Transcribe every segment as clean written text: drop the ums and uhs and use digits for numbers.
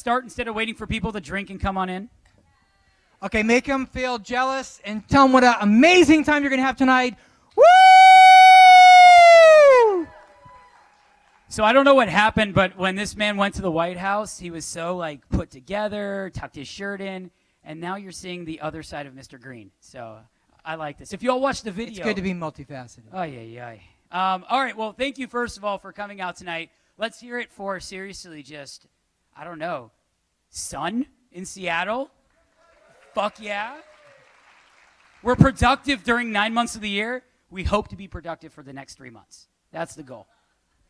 start instead of waiting for people to drink and come on in? Okay, make them feel jealous and tell them what an amazing time you're going to have tonight. Woo! So I don't know what happened, but when this man went to the White House, he was so like put together, tucked his shirt in, and now you're seeing the other side of Mr. Green. So I like this. If you all watch the video, It's good to be multifaceted. Oh yeah. All right. Well, thank you first of all for coming out tonight. Let's hear it for seriously just, I don't know, sun in Seattle. Fuck yeah. We're productive during 9 months of the year. We hope to be productive for the next 3 months. That's the goal.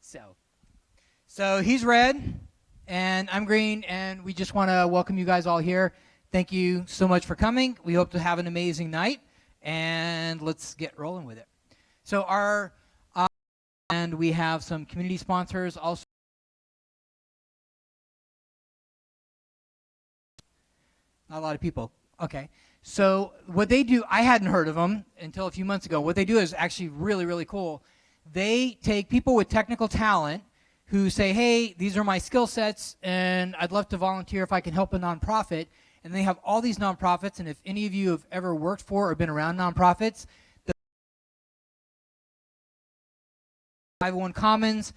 So he's red, and I'm green, and we just want to welcome you guys all here. Thank you so much for coming. We hope to have an amazing night, and let's get rolling with it. So and we have some community sponsors also. Not a lot of people. Okay. So what they do, I hadn't heard of them until a few months ago. What they do is actually really, really cool. They take people with technical talent who say, hey, these are my skill sets, and I'd love to volunteer if I can help a nonprofit. And they have all these nonprofits, and if any of you have ever worked for or been around nonprofits, the 501 Commons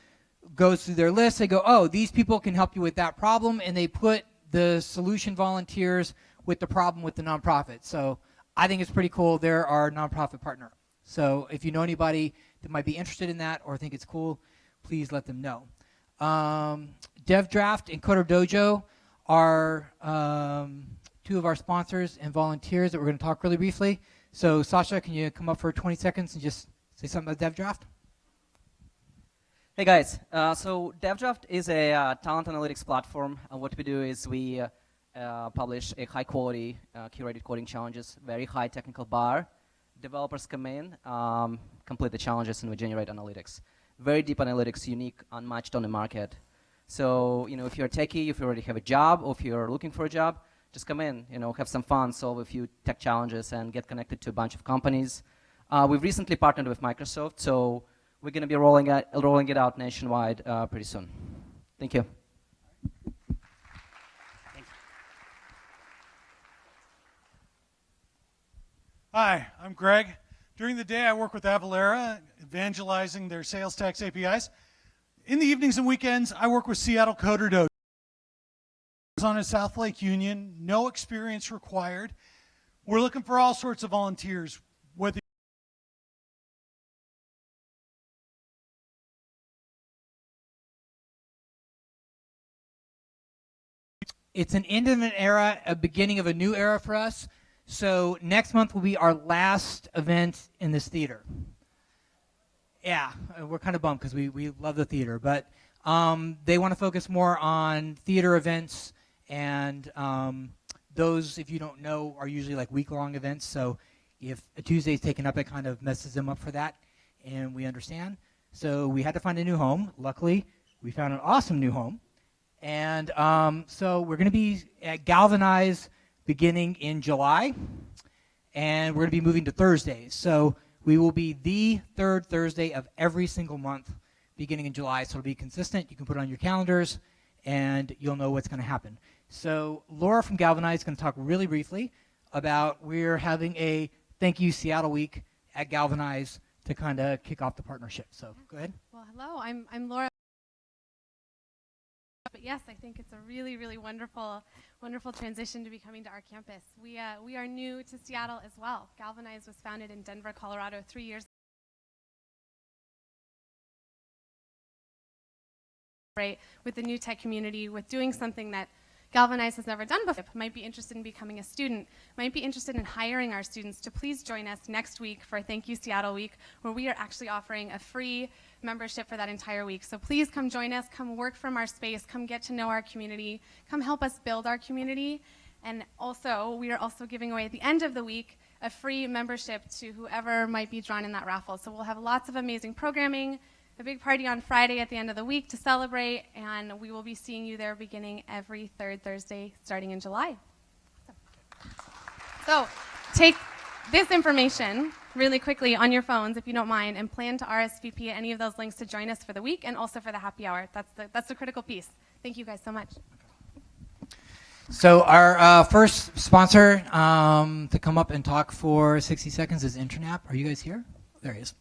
goes through their list. They go, oh, these people can help you with that problem, and they put the solution volunteers with the problem with the nonprofit. So I think it's pretty cool. They're our nonprofit partner. So if you know anybody that might be interested in that or think it's cool, please let them know. DevDraft and Coder Dojo are two of our sponsors and volunteers that we're going to talk really briefly. So Sasha, can you come up for 20 seconds and just say something about DevDraft? Hey guys, so DevDraft is a talent analytics platform, and what we do is we publish a high quality curated coding challenges, very high technical bar. Developers come in, complete the challenges, and we generate analytics. Very deep analytics, unique, unmatched on the market. So, if you're a techie, if you already have a job, or if you're looking for a job, just come in, have some fun, solve a few tech challenges, and get connected to a bunch of companies. We've recently partnered with Microsoft, so we're going to be rolling it out nationwide pretty soon. Thank you. Hi, I'm Greg. During the day, I work with Avalara, evangelizing their sales tax APIs. In the evenings and weekends, I work with Seattle Coder Dojo. On at South Lake Union, no experience required. We're looking for all sorts of volunteers, whether It's an end of an era, a beginning of a new era for us. So next month will be our last event in this theater. Yeah, we're kind of bummed because we love the theater, but they want to focus more on theater events, and those, if you don't know, are usually like week-long events. So if a Tuesday is taken up, it kind of messes them up for that, and we understand. So we had to find a new home. Luckily, we found an awesome new home. And so we're going to be at Galvanize beginning in July, and we're going to be moving to Thursdays. So we will be the third Thursday of every single month beginning in July. So it'll be consistent. You can put it on your calendars, and you'll know what's going to happen. So Laura from Galvanize is going to talk really briefly about we're having a Thank You Seattle Week at Galvanize to kind of kick off the partnership. So go ahead. Well, hello. I'm Laura. But yes, I think it's a really, really wonderful transition to be coming to our campus. We are new to Seattle as well. Galvanize was founded in Denver, Colorado 3 years ago. Right, with the new tech community, with doing something that Galvanize has never done before. Might be interested in becoming a student, might be interested in hiring our students, to please join us next week for Thank You Seattle Week, where we are actually offering a free membership for that entire week. So please come join us, come work from our space, come get to know our community, come help us build our community. And also, we are also giving away at the end of the week a free membership to whoever might be drawn in that raffle. So we'll have lots of amazing programming, a big party on Friday at the end of the week to celebrate, and we will be seeing you there beginning every third Thursday starting in July. So take this information really quickly on your phones, if you don't mind, and plan to RSVP at any of those links to join us for the week and also for the happy hour. That's the critical piece. Thank you guys so much. So our first sponsor to come up and talk for 60 seconds is Internap. Are you guys here? There he is.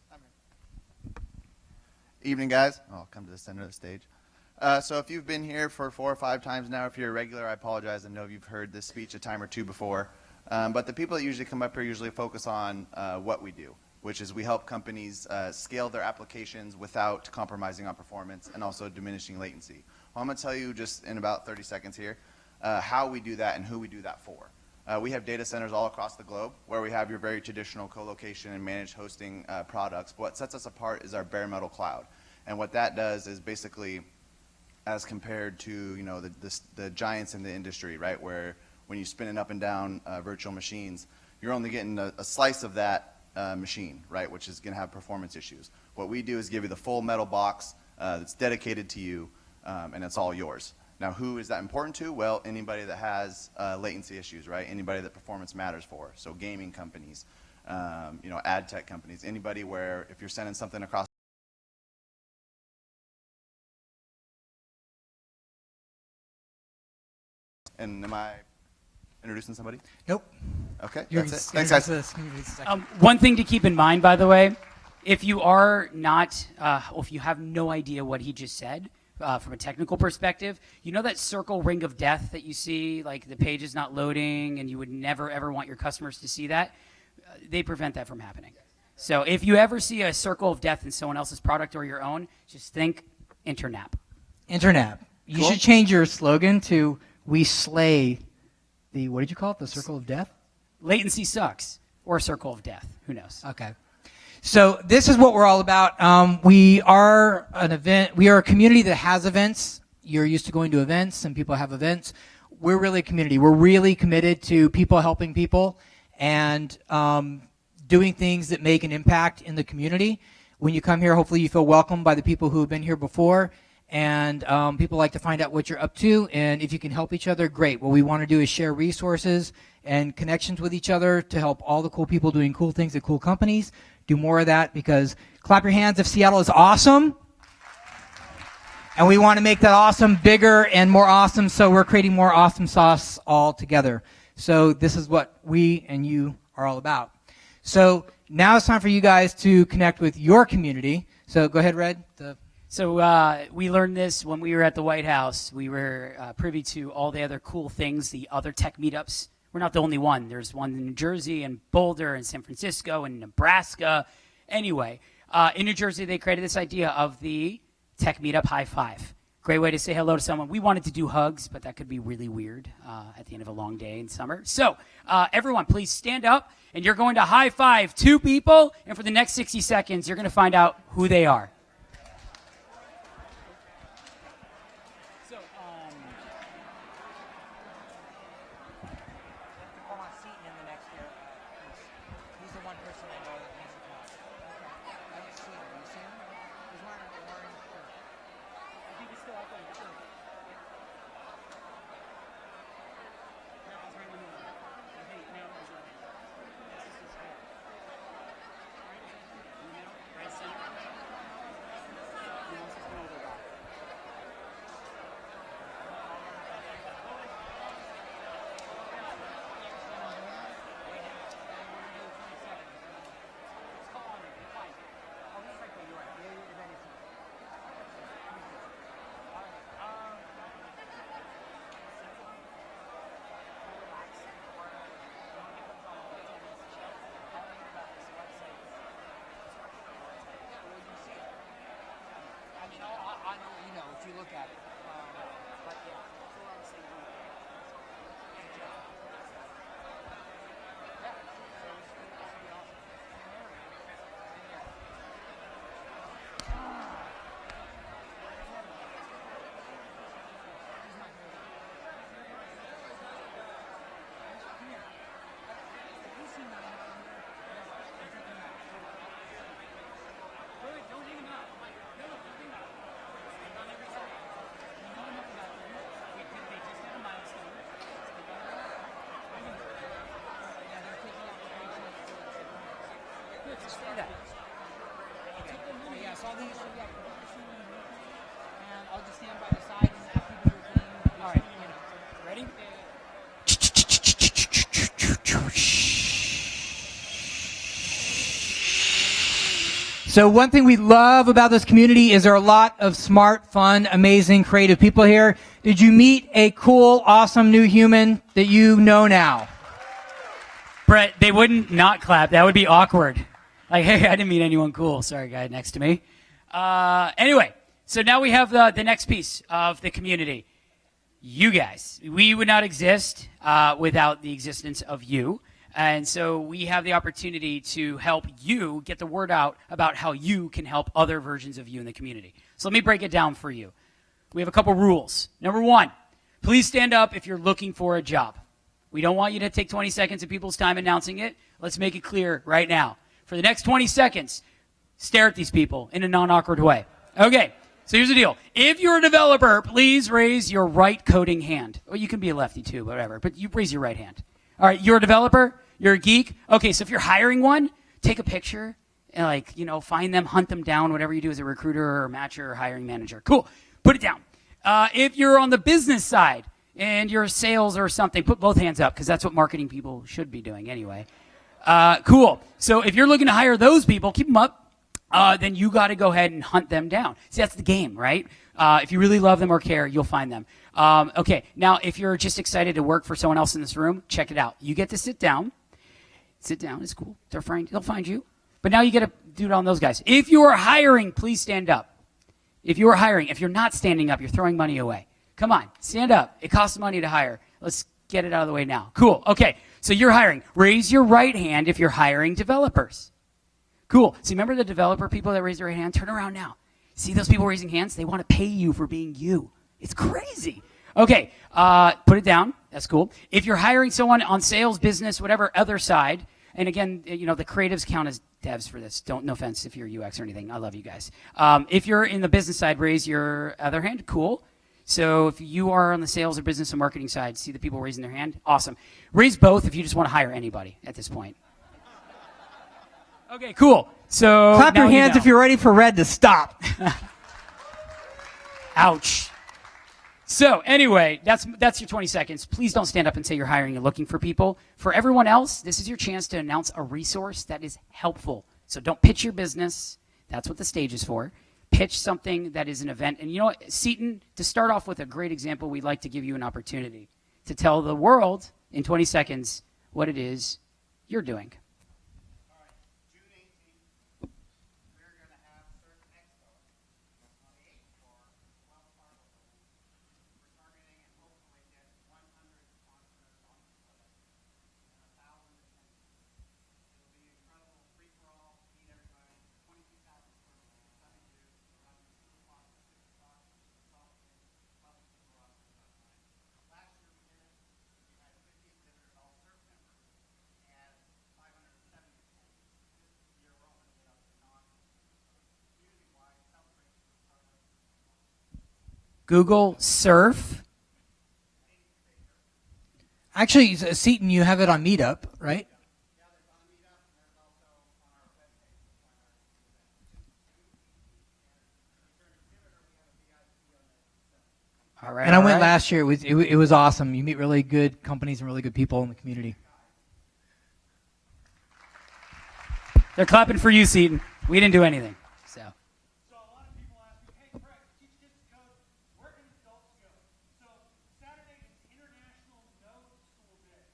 Evening, guys. I'll come to the center of the stage. So if you've been here for 4 or 5 times now, if you're a regular, I apologize. I know you've heard this speech a time or two before. But the people that usually come up here usually focus on what we do, which is we help companies scale their applications without compromising on performance and also diminishing latency. Well, I'm going to tell you just in about 30 seconds here how we do that and who we do that for. We have data centers all across the globe where we have your very traditional co-location and managed hosting products. But what sets us apart is our bare metal cloud. And what that does is basically, as compared to the giants in the industry, right, where when you spin it up and down virtual machines, you're only getting a slice of that machine, right, which is going to have performance issues. What we do is give you the full metal box that's dedicated to you, and it's all yours. Now, who is that important to? Well, anybody that has latency issues, right? Anybody that performance matters for. So gaming companies, ad tech companies, anybody where if you're sending something across. And am I introducing somebody? Nope. Okay, You're that's it. Thanks, guys. One thing to keep in mind, by the way, if you are not, if you have no idea what he just said, from a technical perspective, you know that circle ring of death that you see, like the page is not loading and you would never ever want your customers to see that? They prevent that from happening. So if you ever see a circle of death in someone else's product or your own, just think Internap. Internap. You Cool. should change your slogan to "We slay the," what did you call it? The circle of death? Latency sucks, or circle of death. Who knows? Okay. So this is what we're all about. We are an event. We are a community that has events. You're used to going to events, and people have events. We're really a community. We're really committed to people helping people and doing things that make an impact in the community. When you come here, hopefully you feel welcomed by the people who have been here before. And people like to find out what you're up to, and if you can help each other, great. What we want to do is share resources and connections with each other to help all the cool people doing cool things at cool companies do more of that, because clap your hands if Seattle is awesome. And we want to make that awesome bigger and more awesome, so we're creating more awesome sauce all together. So this is what we and you are all about. So now it's time for you guys to connect with your community. So go ahead, Red. So we learned this when we were at the White House. We were privy to all the other cool things, the other tech meetups. We're not the only one. There's one in New Jersey and Boulder and San Francisco and Nebraska. Anyway, in New Jersey, they created this idea of the tech meetup high five. Great way to say hello to someone. We wanted to do hugs, but that could be really weird at the end of a long day in summer. So everyone, please stand up, and you're going to high five 2 people, and for the next 60 seconds, you're going to find out who they are. If you look at it. But yeah. All right. Ready? So one thing we love about this community is there are a lot of smart, fun, amazing, creative people here. Did you meet a cool, awesome new human that you know now? Brett, they wouldn't not clap. That would be awkward. Like, hey, I didn't meet anyone cool. Sorry, guy next to me. Anyway, so now we have the next piece of the community. You guys. We would not exist without the existence of you. And so we have the opportunity to help you get the word out about how you can help other versions of you in the community. So let me break it down for you. We have a couple rules. Number one, please stand up if you're looking for a job. We don't want you to take 20 seconds of people's time announcing it. Let's make it clear right now. For the next 20 seconds, stare at these people in a non-awkward way. Okay, so here's the deal. If you're a developer, please raise your right coding hand. Well, you can be a lefty too, whatever, but you raise your right hand. All right, you're a developer? You're a geek? Okay, so if you're hiring one, take a picture and find them, hunt them down, whatever you do as a recruiter or a matcher or hiring manager. Cool. Put it down. If you're on the business side and you're sales or something, put both hands up because that's what marketing people should be doing anyway. Cool. So if you're looking to hire those people, keep them up. Then you got to go ahead and hunt them down. See, that's the game, right? If you really love them or care, you'll find them. Okay, now if you're just excited to work for someone else in this room, check it out. You get to sit down. Sit down. It's cool. They'll find you. But now you get to do it on those guys. If you are hiring, please stand up. If you are hiring, if you're not standing up, you're throwing money away. Come on, stand up. It costs money to hire. Let's get it out of the way now. Cool. Okay, so you're hiring. Raise your right hand if you're hiring developers. Cool. See, remember the developer people that raised their right hand? Turn around now. See those people raising hands? They want to pay you for being you. It's crazy. Okay, put it down. That's cool. If you're hiring someone on sales, business, whatever other side, and again, the creatives count as devs for this. No offense if you're UX or anything. I love you guys. If you're in the business side, raise your other hand. Cool. So if you are on the sales or business and marketing side, see the people raising their hand? Awesome. Raise both if you just want to hire anybody at this point. Okay, cool. So Clap your hands if you're ready for Red to stop. Ouch. So anyway, that's your 20 seconds. Please don't stand up and say you're hiring and looking for people. For everyone else, this is your chance to announce a resource that is helpful. So don't pitch your business. That's what the stage is for. Pitch something that is an event. And you know what, Seton, to start off with a great example, we'd like to give you an opportunity to tell the world in 20 seconds what it is you're doing. Google Surf. Actually, Seton, you have it on Meetup, right? All right. And I went last year. It was awesome. You meet really good companies and really good people in the community. They're clapping for you, Seton. We didn't do anything. So. So a lot of people ask me, hey, Craig, teach kids to code. Where can adults go? So Saturday is International Node School Day.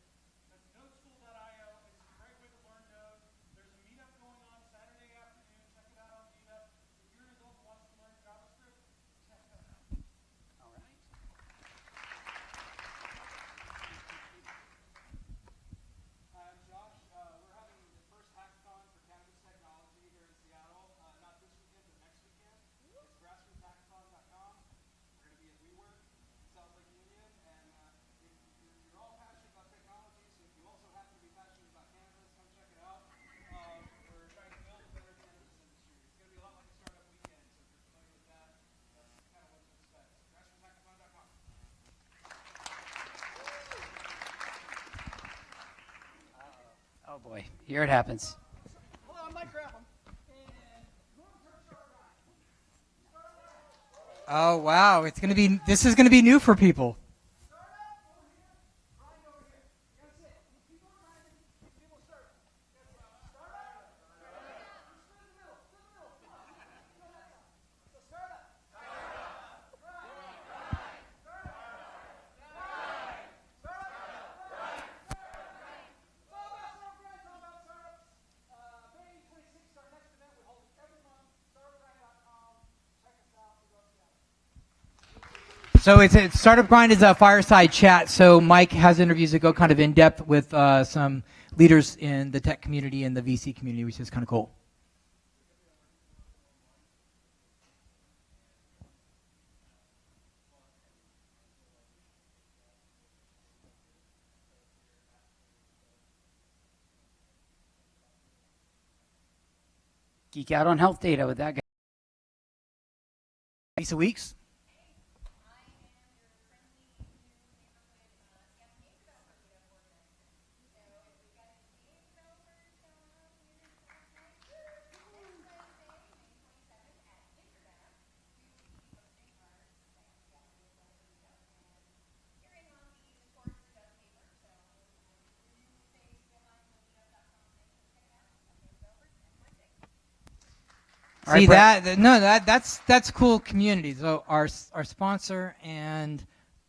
That's nodeschool.io. It's a great way to learn Node. There's a meetup going on Saturday afternoon. Check it out on Meetup. If you're an adult who wants to learn JavaScript, check that out. All right. Josh, we're having the first hackathon for cannabis technology here in Seattle. Not this weekend, but next weekend. It's grassrootshackathon.com. We're going to be at WeWork, South Lake Union, and you're all passionate about technology, so if you also happen to be passionate about cannabis, come check it out. We're trying to build a better cannabis industry. It's going to be a lot like a startup weekend, so if you're familiar with that, that's kind of what to expect. Grassrootshackathon.com. Oh boy, here it happens. Hello, I'm Mike Grapham. Oh wow, this is gonna be new for people. So it's Startup Grind is a fireside chat. So Mike has interviews that go kind of in depth with some leaders in the tech community and the VC community, which is kind of cool. Geek out on health data with that guy. Lisa Weeks. All right, See Brett. that's cool community. So our sponsor and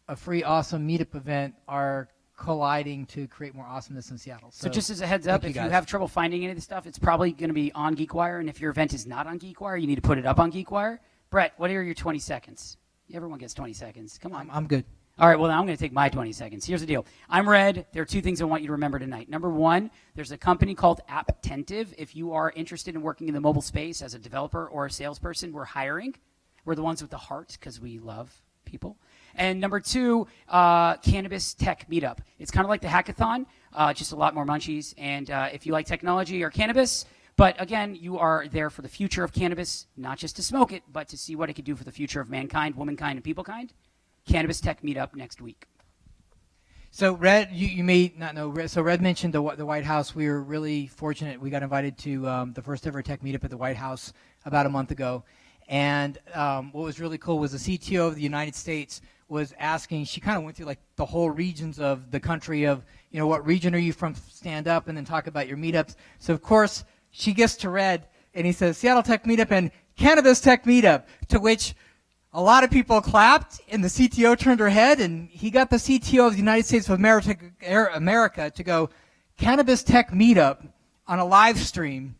a free awesome meetup event are colliding to create more awesomeness in Seattle. So just as a heads up, thank if you you guys. have trouble finding any of this stuff, it's probably going to be on GeekWire. And if your event is not on GeekWire, you need to put it up on GeekWire. Brett, what are your 20 seconds? Everyone gets 20 seconds. Come on. I'm good. All right, well, now I'm going to take my 20 seconds. Here's the deal. I'm Red. There are two things I want you to remember tonight. Number one, there's a company called Apptentive. If you are interested in working in the mobile space as a developer or a salesperson, we're hiring. We're the ones with the heart because we love people. And number two, Cannabis Tech Meetup. It's kind of like the hackathon, just a lot more munchies. And if you like technology or cannabis, but again, you are there for the future of cannabis, not just to smoke it, but to see what it could do for the future of mankind, womankind, and peoplekind. Cannabis Tech Meetup next week. So Red, you may not know. So Red mentioned the White House. We were really fortunate. We got invited to the first ever tech meetup at the White House about a month ago. And what was really cool was the CTO of the United States was asking. She kind of went through like the whole regions of the country of, you know, what region are you from? Stand up and then talk about your meetups. So of course she gets to Red and he says Seattle Tech Meetup and Cannabis Tech Meetup, to which a lot of people clapped, and the CTO turned her head, and he got the CTO of the United States of America to go Cannabis Tech Meetup on a live stream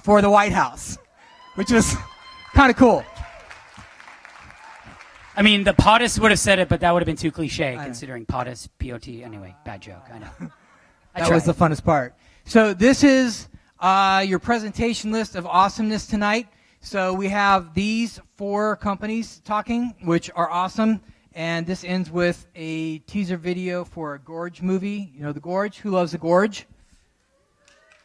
for the White House, which was kind of cool. I mean, the POTUS would have said it, but that would have been too cliche, know. considering POTUS, P-O-T. Anyway, bad joke. I know. That was the funnest part. So this is your presentation list of awesomeness tonight. So we have these 4 companies talking, which are awesome. And this ends with a teaser video for a Gorge movie. You know The Gorge? Who loves The Gorge?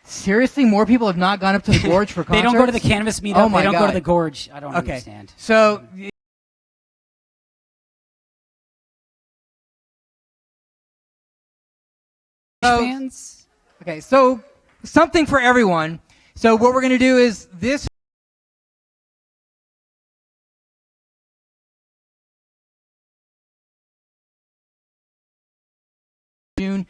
Seriously, more people have not gone up to The Gorge for concerts? They don't go to the Cannabis Meetup. Oh my they don't go God. to the Gorge. I don't Okay. understand. So Fans? okay, so something for everyone. So what we're going to do is this June,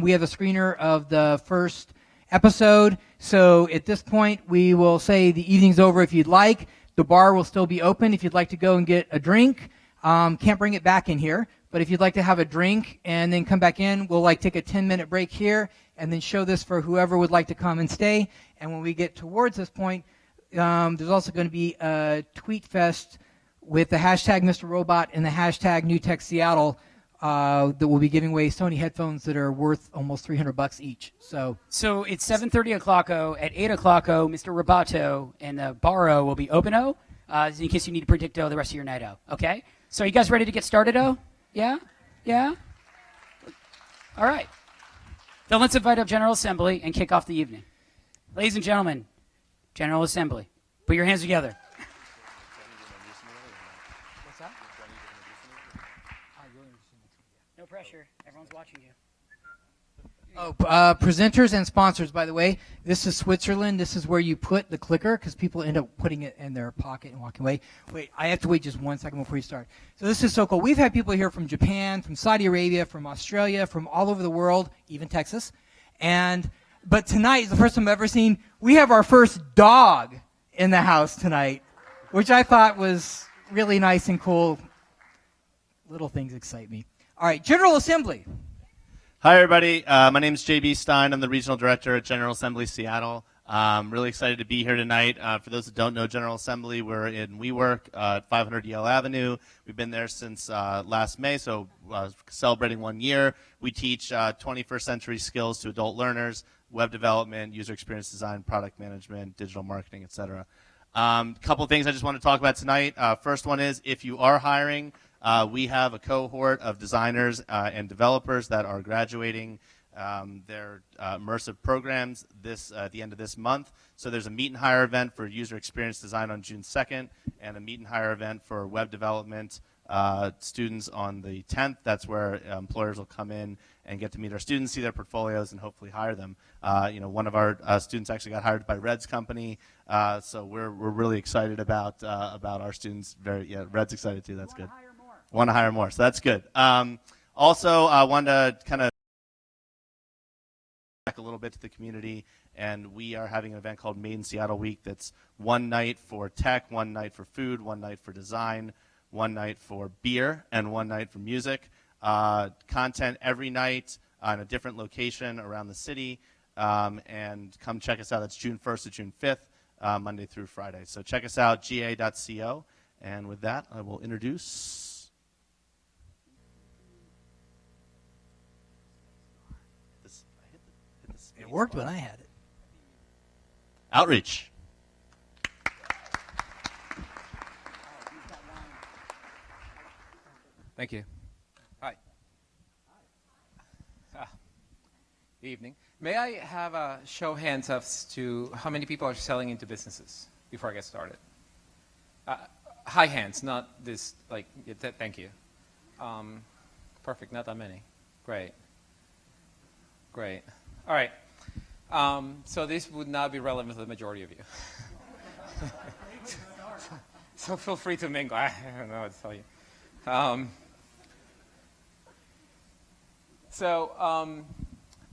we have a screener of the first episode. So at this point, we will say the evening's over if you'd like. The bar will still be open if you'd like to go and get a drink. Can't bring it back in here, but if you'd like to have a drink and then come back in, we'll like take a 10-minute break here and then show this for whoever would like to come and stay. And when we get towards this point, there's also going to be a tweet fest with the hashtag Mr. Robot and the hashtag New Tech Seattle that will be giving away Sony headphones that are worth almost $300 each. So it's 7:30 o'clock. At 8 o'clock, Mr. Roboto and the Baro will be open in case you need to predicto the rest of your night. Okay? So you guys ready to get started? Yeah? Yeah? All right. Then let's invite up General Assembly and kick off the evening. Ladies and gentlemen, General Assembly, put your hands together. What's that? No pressure. Everyone's watching you. Presenters and sponsors, by the way. This is Switzerland. This is where you put the clicker because people end up putting it in their pocket and walking away. Wait, I have to wait just 1 second before you start. So this is so cool. We've had people here from Japan, from Saudi Arabia, from Australia, from all over the world, even Texas. But tonight is the first time I've ever seen, we have our first dog in the house tonight, which I thought was really nice and cool. Little things excite me. All right, General Assembly. Hi, everybody. My name is JB Stein. I'm the Regional Director at General Assembly Seattle. Really excited to be here tonight. For those that don't know General Assembly, we're in WeWork at 500 Yale Avenue. We've been there since last May, so celebrating 1 year. We teach 21st century skills to adult learners, web development, user experience design, product management, digital marketing, etc. Couple things I just want to talk about tonight. First one is, if you are hiring, we have a cohort of designers and developers that are graduating their immersive programs at the end of this month. So there's a meet and hire event for user experience design on June 2nd, and a meet and hire event for web development students on the 10th. That's where employers will come in and get to meet our students, see their portfolios, and hopefully hire them. One of our students actually got hired by Red's company, so we're really excited about our students. Red's excited too. That's good. Want to hire more, so that's good. Also, I wanted to kind of back a little bit to the community, and we are having an event called Made in Seattle Week. That's one night for tech, one night for food, one night for design, one night for beer, and one night for music. Content every night on a different location around the city, and come check us out. That's June 1st to June 5th, Monday through Friday. So check us out, ga.co, and with that, I will introduce It worked when I had it. Outreach. Thank you. Hi. Good evening. May I have a show of hands as to how many people are selling into businesses before I get started? High hands, not this, thank you. Perfect, not that many. Great. Great. All right. So this would not be relevant to the majority of you. So feel free to mingle. I don't know what to tell you.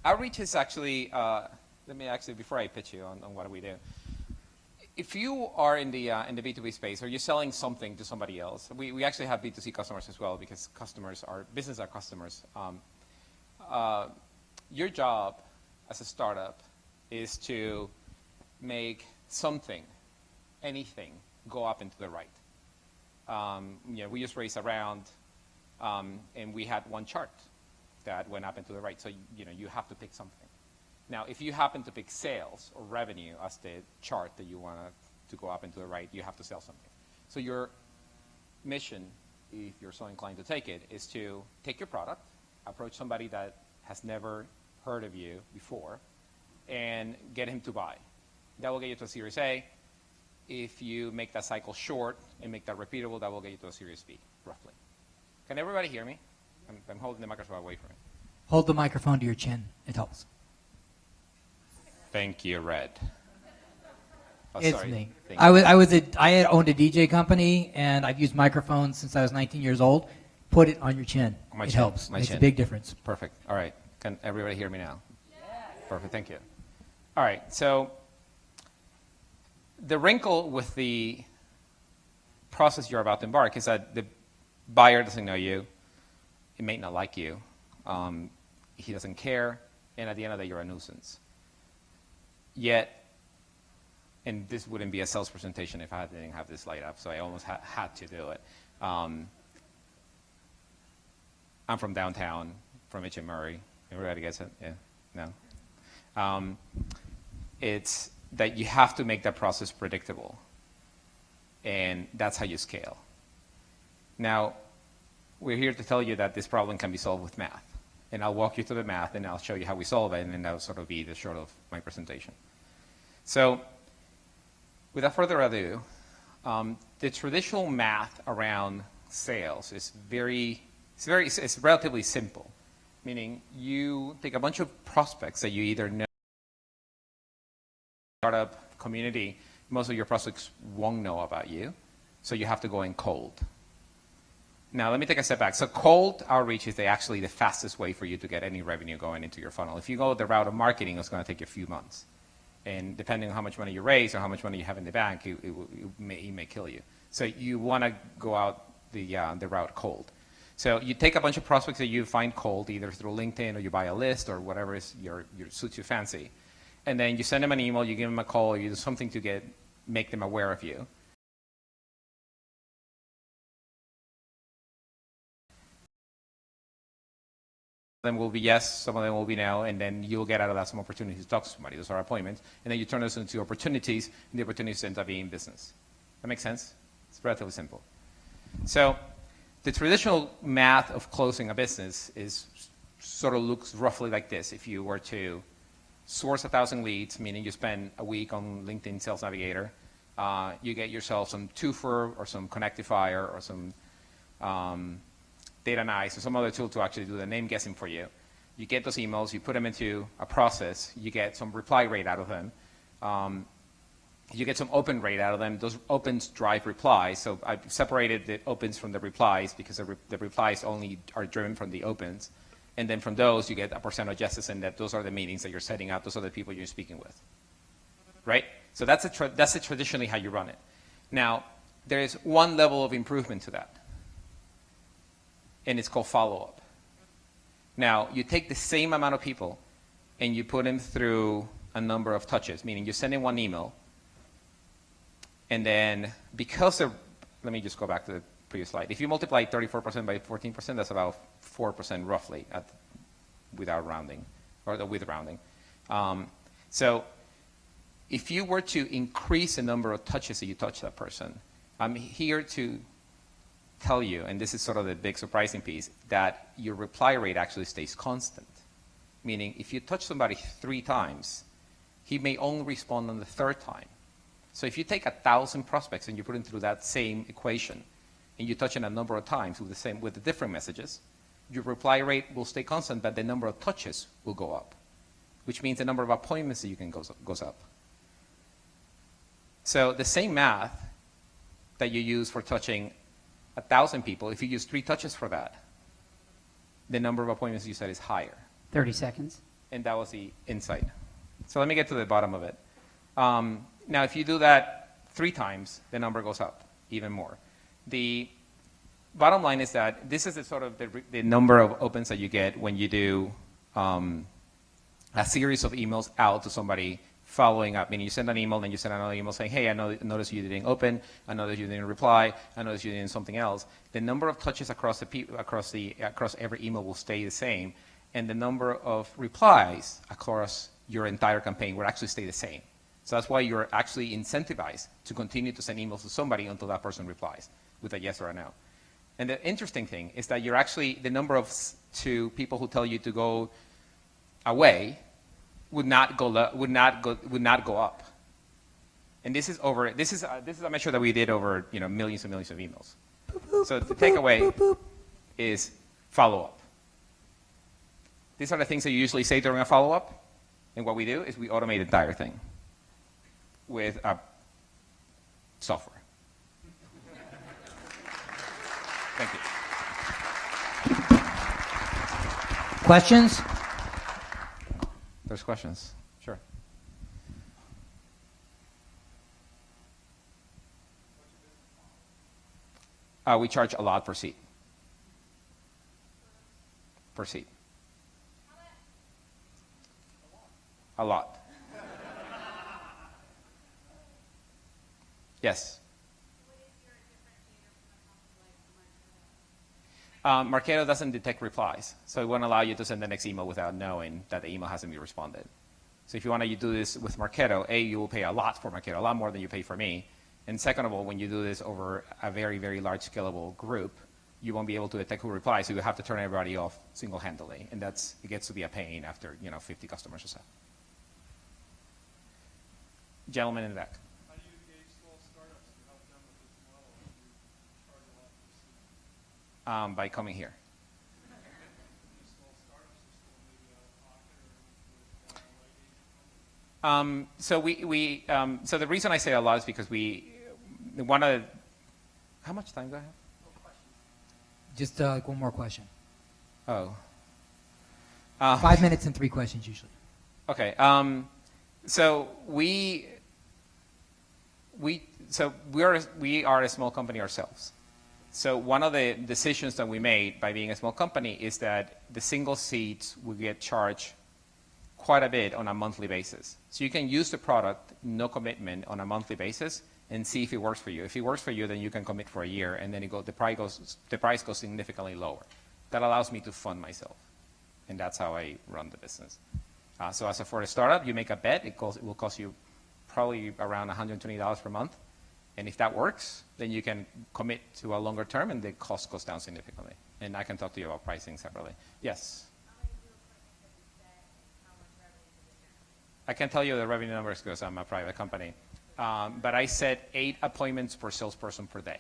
Outreach is actually, before I pitch you on what we do, if you are in the B2B space or you're selling something to somebody else, we actually have B2C customers as well, because businesses are customers. Your job as a startup is to make something, anything, go up into the right. We just raised a round, and we had one chart that went up into the right. So you have to pick something. Now, if you happen to pick sales or revenue as the chart that you want to go up into the right, you have to sell something. So your mission, if you're so inclined to take it, is to take your product, approach somebody that has never heard of you before, and get him to buy. That will get you to a Series A. If you make that cycle short and make that repeatable, that will get you to a Series B, roughly. Can everybody hear me? I'm holding the microphone away from me. Hold the microphone to your chin. It helps. Thank you, Red. Oh, It's sorry. me. Thank you. I had owned a DJ company, and I've used microphones since I was 19 years old. Put it on your chin. My It chin, helps. my Makes chin. a big difference. Perfect. All right. Can everybody hear me now? Perfect. Thank you. All right. So the wrinkle with the process you're about to embark is that the buyer doesn't know you. He may not like you. He doesn't care. And at the end of the day, you're a nuisance. Yet, and this wouldn't be a sales presentation if I didn't have this light up, so I almost had to do it. I'm from downtown, from H.M. Murray. Everybody gets it? Yeah? No? It's that you have to make that process predictable. And that's how you scale. Now, we're here to tell you that this problem can be solved with math. And I'll walk you through the math, and I'll show you how we solve it, and then that'll sort of be the short of my presentation. So, without further ado, the traditional math around sales is it's relatively simple. Meaning, you take a bunch of prospects that you either know, startup community, most of your prospects won't know about you, so you have to go in cold. Now, let me take a step back. So cold outreach is actually the fastest way for you to get any revenue going into your funnel. If you go the route of marketing, it's going to take you a few months. And depending on how much money you raise or how much money you have in the bank, it may kill you. So you want to go out the route cold. So you take a bunch of prospects that you find cold, either through LinkedIn or you buy a list or whatever suits your fancy. and then you send them an email, you give them a call, or you do something to make them aware of you. Some of them will be yes, some of them will be no, and then you'll get out of that some opportunities to talk to somebody. Those are appointments, and then you turn those into opportunities, and the opportunities end up being business. That makes sense? It's relatively simple. So the traditional math of closing a business sort of looks roughly like this. If you were to source 1,000 leads, meaning you spend a week on LinkedIn Sales Navigator, you get yourself some Twofer or some Connectifier or some Data Nice or some other tool to actually do the name guessing for you. You get those emails, you put them into a process, you get some reply rate out of them. You get some open rate out of them. Those opens drive replies. So I've separated the opens from the replies because the replies only are driven from the opens. And then from those, you get a percent of justice, and that those are the meetings that you're setting up. Those are the people you're speaking with, right? So that's traditionally how you run it. Now, there is one level of improvement to that, and it's called follow-up. Now, you take the same amount of people, and you put them through a number of touches, meaning you send in one email, and then because of, let me just go back to the previous slide. If you multiply 34% by 14%, that's about 4% roughly without rounding, or with rounding. So if you were to increase the number of touches that you touch that person, I'm here to tell you, and this is sort of the big surprising piece, that your reply rate actually stays constant. Meaning if you touch somebody 3 times, he may only respond on the 3rd time. So if you take 1,000 prospects and you put them through that same equation, and you touch them a number of times with the different messages, your reply rate will stay constant, but the number of touches will go up, which means the number of appointments that you can goes up. So the same math that you use for touching 1,000 people, if you use 3 touches for that, the number of appointments you said is higher. 30 seconds. And that was the insight. So let me get to the bottom of it. Now, if you do that 3 times, the number goes up even more. The bottom line is that this is the number of opens that you get when you do a series of emails out to somebody following up. Meaning you send an email, then you send another email saying, hey, I noticed you didn't open, I noticed you didn't reply, I noticed you didn't something else. The number of touches across every email will stay the same, and the number of replies across your entire campaign will actually stay the same. So that's why you're actually incentivized to continue to send emails to somebody until that person replies with a yes or a no. And the interesting thing is that you're actually, the number of people who tell you to go away would not go up. And this is a measure that we did over millions and millions of emails. So the takeaway is follow-up. These are the things that you usually say during a follow-up, and what we do is we automate the entire thing with software. Thank you. Questions? There's questions. Sure. We charge a lot per seat. Per seat. A lot. Yes. Marketo doesn't detect replies, so it won't allow you to send the next email without knowing that the email hasn't been responded. So if you want to do this with Marketo, A, you will pay a lot for Marketo, a lot more than you pay for me. And second of all, when you do this over a very, very large scalable group, you won't be able to detect who replies, so you have to turn everybody off single-handedly. And it gets to be a pain after 50 customers or so. Gentleman in the back. How do you engage small startups to help them with this model? You charge a lot per seat. By coming here. These small startups are still maybe out of pocket or with So the reason I say a lot is because we want to. How much time do I have? Just one more question. Oh. 5 minutes and 3 questions usually. Okay. So we are a small company ourselves. So one of the decisions that we made by being a small company is that the single seats will get charged quite a bit on a monthly basis. So you can use the product, no commitment, on a monthly basis, and see if it works for you. If it works for you, then you can commit for a year, and then the price goes significantly lower. That allows me to fund myself, and that's how I run the business. So for a startup, you make a bet. It will cost you probably around $120 per month, and if that works, then you can commit to a longer term, and the cost goes down significantly. And I can talk to you about pricing separately. Yes. I can tell you the revenue numbers because I'm a private company. But I set 8 appointments per salesperson per day.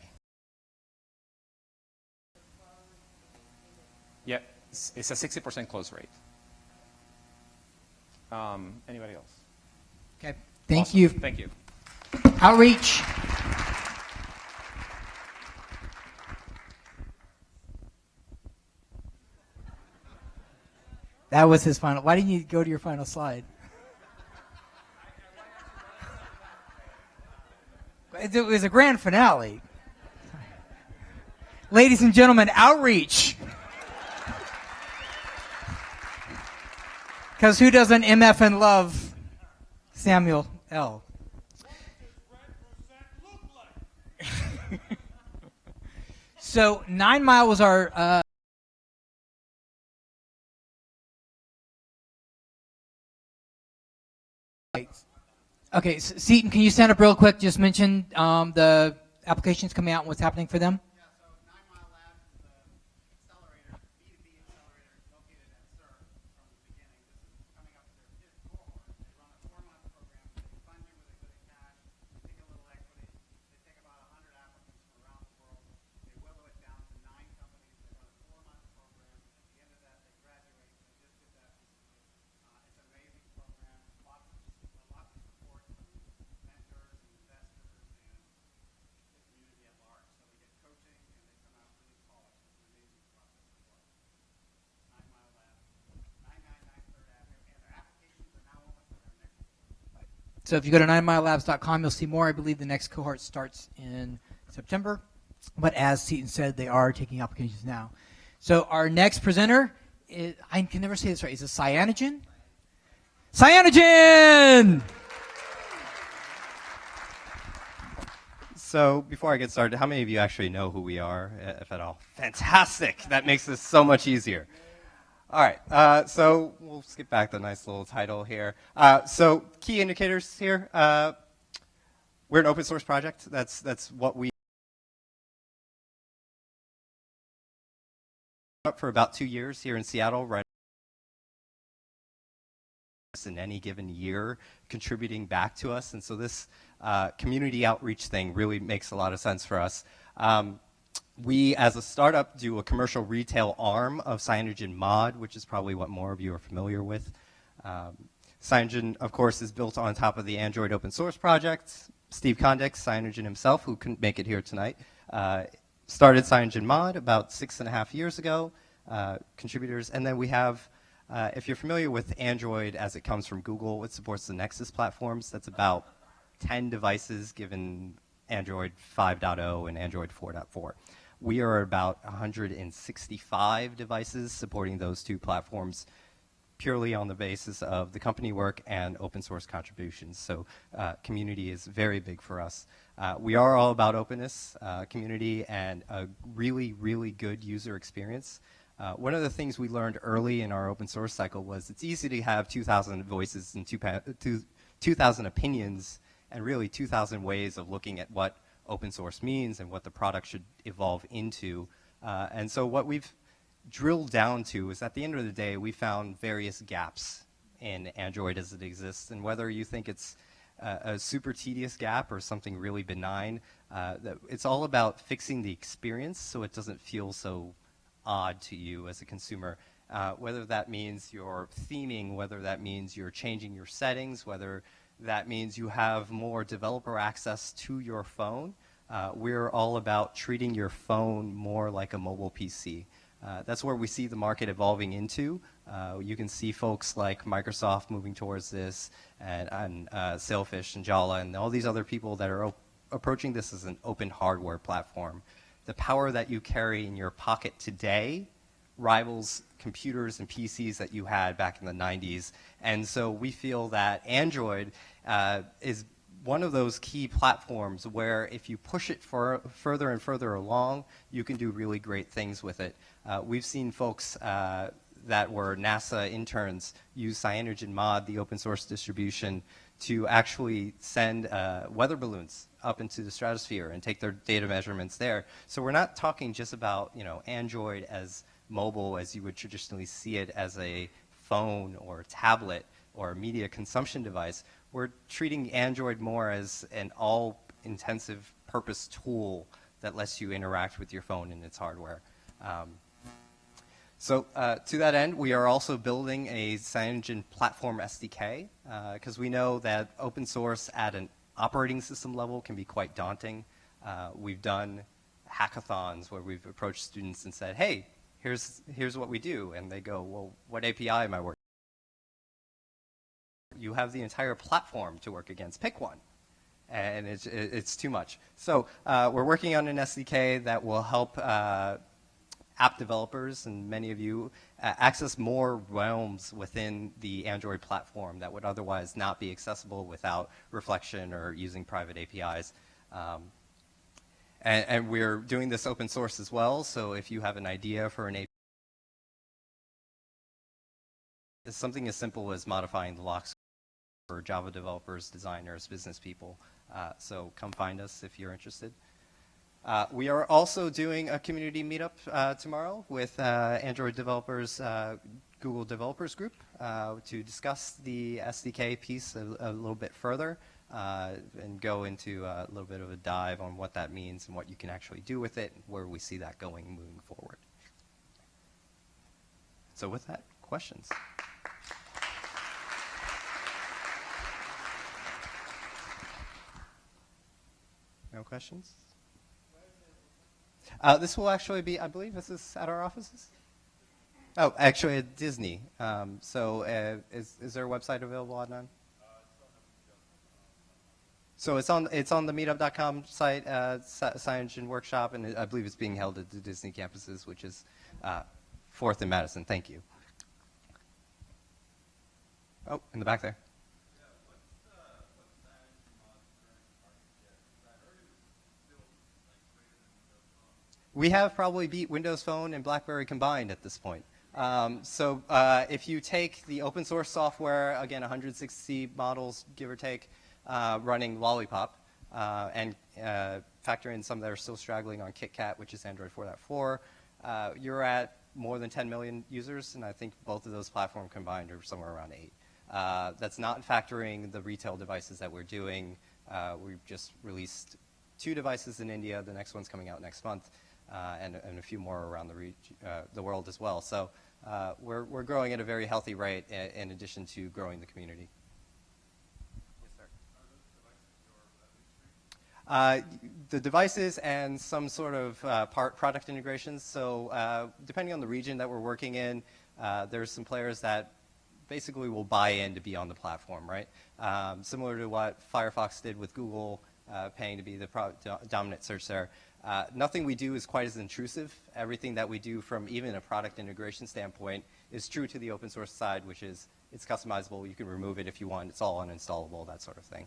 Yeah, it's a 60% close rate. Anybody else? Okay. Thank Awesome. you. Thank you. Outreach. That was his final. Why didn't you go to your final slide? It was a grand finale. Ladies and gentlemen, outreach. Because who doesn't MF and love Samuel L? So 9 Mile was our okay, Seton, can you stand up real quick? Just mention the applications coming out and what's happening for them. Yeah, so 9 Mile Labs is the accelerator, B2B accelerator located at SUR from the beginning. This is coming up to their 5th cohort. They run a 4-month program. They fund you with a bit of cash. They take a little equity. They take about 100 applicants from around the world. They whittle it down to 9 companies. They run a 4-month program. At the end of that, they graduate. They just did that recently. It's an amazing program. Lots of support from mentors and investors and the community at large. So they get coaching and they come out really polished. It's an amazing process as well. 9 Mile Labs, 999 Third Avenue, and their applications are now open for their next cohort. So if you go to 9milelabs.com, you'll see more. I believe the next cohort starts in September. But as Seton said, they are taking applications now. So our next presenter, I can never say this right. Is it Cyanogen? Cyanogen! So before I get started, how many of you actually know who we are, if at all? Fantastic. That makes this so much easier. All right. So we'll skip back the nice little title here. So key indicators here. We're an open source project. That's what we up for about 2 years here in Seattle, right? In any given year contributing back to us, and so this community outreach thing really makes a lot of sense for us. We, as a startup, do a commercial retail arm of Cyanogen Mod, which is probably what more of you are familiar with. Cyanogen, of course, is built on top of the Android open source project. Steve Kondek, Cyanogen himself, who couldn't make it here tonight, started Cyanogen Mod about 6.5 years ago, contributors, and then we have if you're familiar with Android as it comes from Google, it supports the Nexus platforms. That's about 10 devices given Android 5.0 and Android 4.4. We are about 165 devices supporting those two platforms purely on the basis of the company work and open source contributions. So community is very big for us. We are all about openness, community, and a really, really good user experience. One of the things we learned early in our open source cycle was it's easy to have 2,000 voices and 2,000 opinions and really 2,000 ways of looking at what open source means and what the product should evolve into. And so what we've drilled down to is at the end of the day, we found various gaps in Android as it exists. And whether you think it's a super tedious gap or something really benign, it's all about fixing the experience so it doesn't feel so odd to you as a consumer, whether that means you're theming, whether that means you're changing your settings, whether that means you have more developer access to your phone. We're all about treating your phone more like a mobile PC. That's where we see the market evolving into. You can see folks like Microsoft moving towards this, and Sailfish and Jala and all these other people that are approaching this as an open hardware platform. The power that you carry in your pocket today rivals computers and PCs that you had back in the 90s. And so we feel that Android is one of those key platforms where if you push it further and further along, you can do really great things with it. We've seen folks that were NASA interns use CyanogenMod, the open source distribution, to actually send weather balloons up into the stratosphere and take their data measurements there. So we're not talking just about, you know, Android as mobile as you would traditionally see it as a phone or a tablet or a media consumption device. We're treating Android more as an all-intensive purpose tool that lets you interact with your phone and its hardware. So to that end, we are also building a Cyanogen platform SDK because we know that open source at an operating system level can be quite daunting. We've done hackathons where we've approached students and said, hey, here's what we do. And they go, well, what API am I working? You have the entire platform to work against. Pick one. And it's too much. So we're working on an SDK that will help app developers and many of you access more realms within the Android platform that would otherwise not be accessible without reflection or using private APIs. And we're doing this open source as well, so if you have an idea for an API, it's something as simple as modifying the lock screen for Java developers, designers, business people. So come find us if you're interested. We are also doing a community meetup tomorrow with Android developers, Google Developers Group, to discuss the SDK piece a little bit further and go into a little bit of a dive on what that means and what you can actually do with it, and where we see that going moving forward. So with that, questions? No questions? This will actually be, I believe this is at our offices? Oh, actually at Disney. Is there a website available, Adnan? So it's on the meetup.com site, Cyanogen Workshop, and I believe it's being held at the Disney campuses, which is 4th and Madison. Thank you. Oh, in the back there. We have probably beat Windows Phone and BlackBerry combined at this point. If you take the open source software, again, 160 models, give or take, running Lollipop, and factor in some that are still straggling on KitKat, which is Android 4.4, you're at more than 10 million users, and I think both of those platforms combined are somewhere around 8. That's not factoring the retail devices that we're doing. We've just released 2 devices in India. The next one's coming out next month. And a few more around the world as well. So we're growing at a very healthy rate in addition to growing the community. Yes, sir. The devices and some sort of product integrations. So depending on the region that we're working in, there's some players that basically will buy in to be on the platform, right? Similar to what Firefox did with Google, paying to be the dominant search there. Nothing we do is quite as intrusive. Everything that we do from even a product integration standpoint is true to the open source side, which is it's customizable. You can remove it if you want. It's all uninstallable, that sort of thing.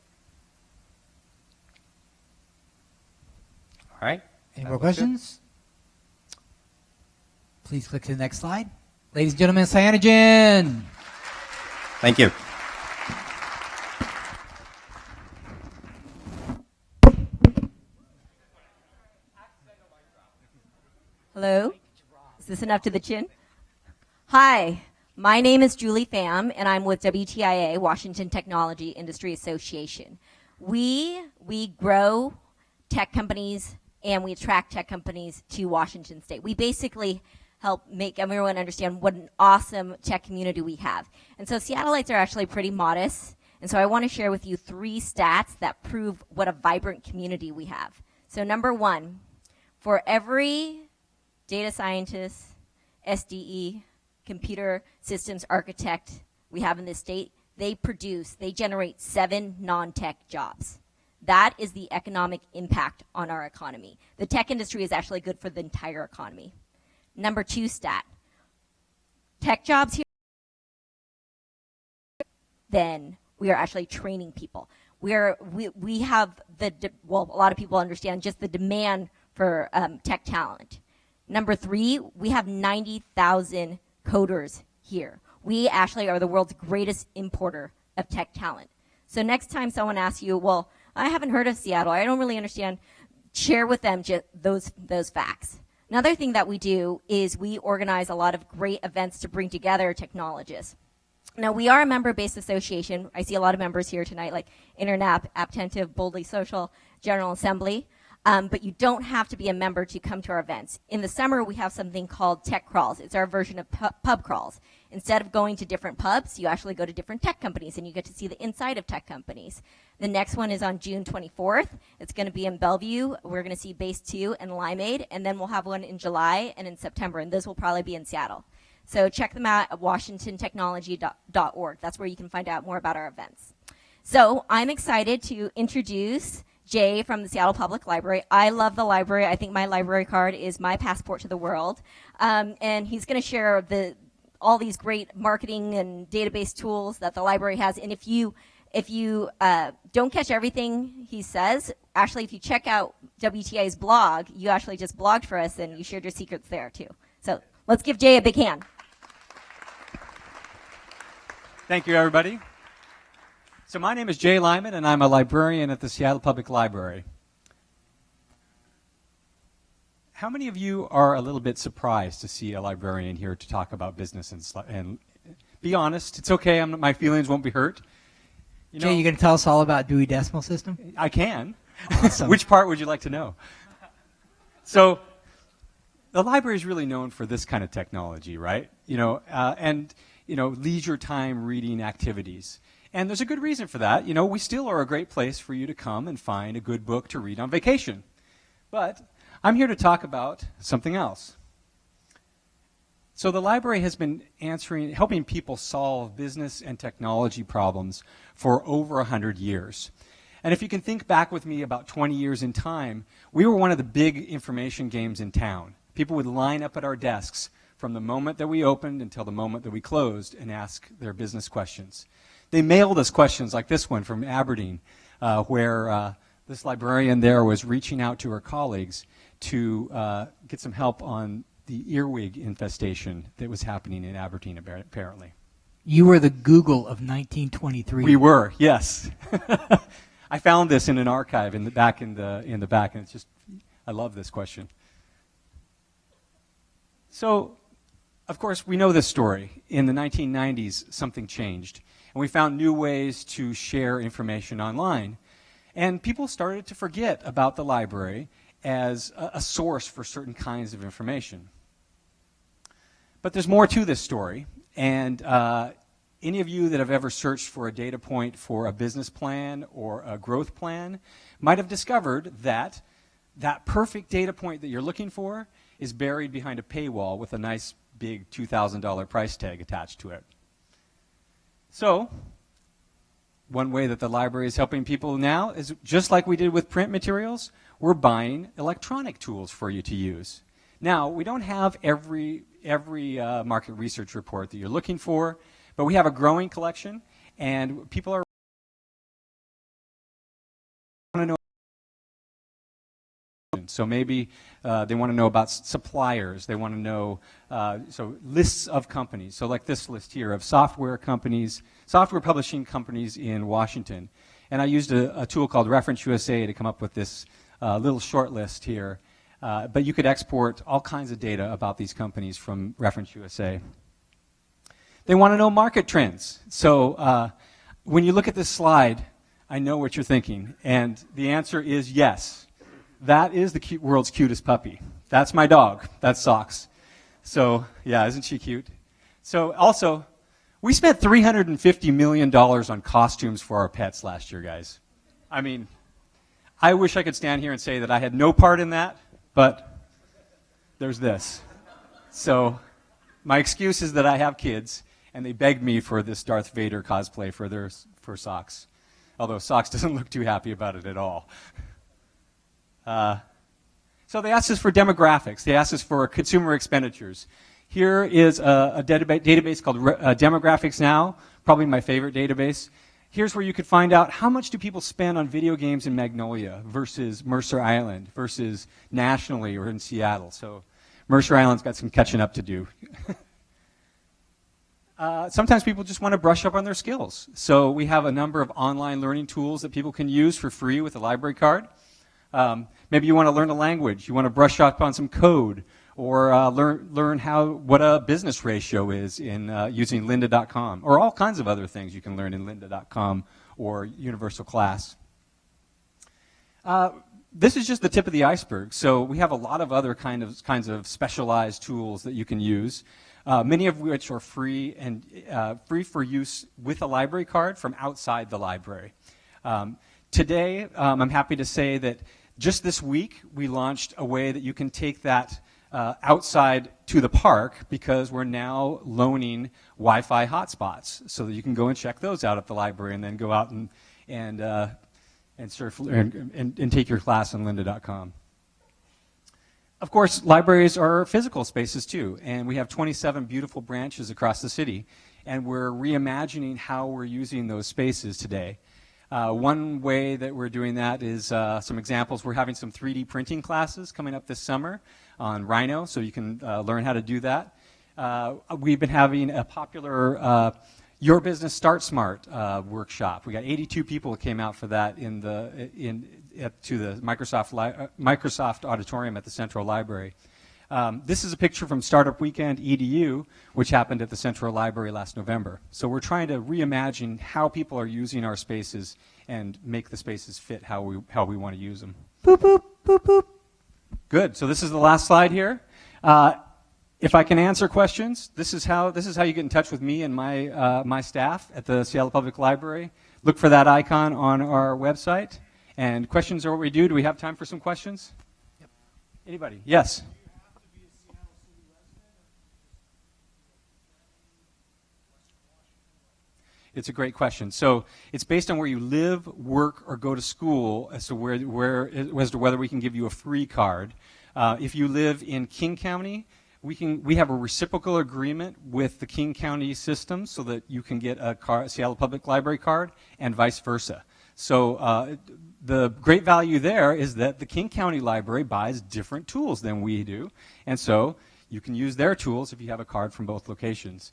All right. Any more questions? Please click to the next slide. Ladies and gentlemen, Cyanogen. Thank you. Hello? Is this enough to the chin? Hi, my name is Julie Pham, and I'm with WTIA, Washington Technology Industry Association. We grow tech companies, and we attract tech companies to Washington State. We basically help make everyone understand what an awesome tech community we have. And so Seattleites are actually pretty modest, and so I want to share with you 3 stats that prove what a vibrant community we have. So number 1, for every data scientist, SDE, computer systems architect we have in this state, they generate 7 non-tech jobs. That is the economic impact on our economy. The tech industry is actually good for the entire economy. Number 2 stat, tech jobs here, then we are actually training people. We have a lot of people understand just the demand for tech talent. Number 3, we have 90,000 coders here. We actually are the world's greatest importer of tech talent. So next time someone asks you, well, I haven't heard of Seattle, I don't really understand, share with them just those facts. Another thing that we do is we organize a lot of great events to bring together technologists. Now, we are a member-based association. I see a lot of members here tonight, like Internap, Apptentive, Boldly Social, General Assembly. But you don't have to be a member to come to our events. In the summer, we have something called Tech Crawls. It's our version of pub crawls. Instead of going to different pubs, you actually go to different tech companies, and you get to see the inside of tech companies. The next one is on June 24th. It's going to be in Bellevue. We're going to see Base 2 and Limeade, and then we'll have one in July and in September, and those will probably be in Seattle. So check them out at washingtontechnology.org. That's where you can find out more about our events. So I'm excited to introduce Jay from the Seattle Public Library. I love the library. I think my library card is my passport to the world. And he's going to share all these great marketing and database tools that the library has. And if you don't catch everything he says, actually, if you check out WTIA's blog, you actually just blogged for us and you shared your secrets there too. So let's give Jay a big hand. Thank you, everybody. So my name is Jay Lyman, and I'm a librarian at the Seattle Public Library. How many of you are a little bit surprised to see a librarian here to talk about business and be honest, it's okay, my feelings won't be hurt. Jay, you going to tell us all about Dewey Decimal System? I can. Awesome. Which part would you like to know? So the library is really known for this kind of technology, right? Leisure time reading activities. And there's a good reason for that. We still are a great place for you to come and find a good book to read on vacation. But I'm here to talk about something else. So the library has been helping people solve business and technology problems for over 100 years. And if you can think back with me about 20 years in time, we were one of the big information games in town. People would line up at our desks from the moment that we opened until the moment that we closed and ask their business questions. They mailed us questions like this one from Aberdeen, where this librarian there was reaching out to her colleagues to get some help on the earwig infestation that was happening in Aberdeen, apparently. You were the Google of 1923. We were, yes. I found this in an archive in the back, and it's just, I love this question. So, of course, we know this story. In the 1990s, something changed, and we found new ways to share information online. And people started to forget about the library as a source for certain kinds of information. But there's more to this story, and any of you that have ever searched for a data point for a business plan or a growth plan might have discovered that that perfect data point that you're looking for is buried behind a paywall with a nice big $2,000 price tag attached to it. So, one way that the library is helping people now is just like we did with print materials, we're buying electronic tools for you to use. Now, we don't have every market research report that you're looking for, but we have a growing collection, and people are want to know. So maybe they want to know about suppliers. They want to know so lists of companies. So like this list here of software companies, software publishing companies in Washington. And I used a tool called Reference USA to come up with this little short list here. But you could export all kinds of data about these companies from Reference USA. They want to know market trends. So when you look at this slide, I know what you're thinking. And the answer is yes. That is the world's cutest puppy. That's my dog. That's Socks. So, yeah, isn't she cute? So, also, we spent $350 million on costumes for our pets last year, guys. I mean, I wish I could stand here and say that I had no part in that, but there's this. So, my excuse is that I have kids, and they begged me for this Darth Vader cosplay for Socks. Although Socks doesn't look too happy about it at all. So they asked us for demographics. They asked us for consumer expenditures. Here is a database called Demographics Now, probably my favorite database. Here's where you could find out how much do people spend on video games in Magnolia versus Mercer Island versus nationally or in Seattle. So Mercer Island's got some catching up to do. Sometimes people just want to brush up on their skills. So we have a number of online learning tools that people can use for free with a library card. Maybe you want to learn a language. You want to brush up on some code or learn what a business ratio is in using lynda.com, or all kinds of other things you can learn in lynda.com or Universal Class. This is just the tip of the iceberg. So we have a lot of other kinds of specialized tools that you can use, many of which are free and free for use with a library card from outside the library. Today, I'm happy to say that just this week, we launched a way that you can take that outside to the park, because we're now loaning Wi-Fi hotspots so that you can go and check those out at the library and then go out and surf and take your class on lynda.com. Of course, libraries are physical spaces too, and we have 27 beautiful branches across the city, and we're reimagining how we're using those spaces today. One way that we're doing that is some examples. We're having some 3D printing classes coming up this summer on Rhino, so you can learn how to do that. We've been having a popular Your Business Start Smart workshop. We got 82 people that came out for that to the Microsoft Auditorium at the Central Library. This is a picture from Startup Weekend EDU, which happened at the Central Library last November. So we're trying to reimagine how people are using our spaces and make the spaces fit how we want to use them. Boop, boop, boop, boop. Good. So this is the last slide here. If I can answer questions, this is how you get in touch with me and my staff at the Seattle Public Library. Look for that icon on our website. And questions are what we do. Do we have time for some questions? Yep. Anybody? Yes. It's a great question. So it's based on where you live, work, or go to school as to whether we can give you a free card. If you live in King County, we have a reciprocal agreement with the King County system so that you can get a Seattle Public Library card and vice versa. So the great value there is that the King County Library buys different tools than we do, and so you can use their tools if you have a card from both locations.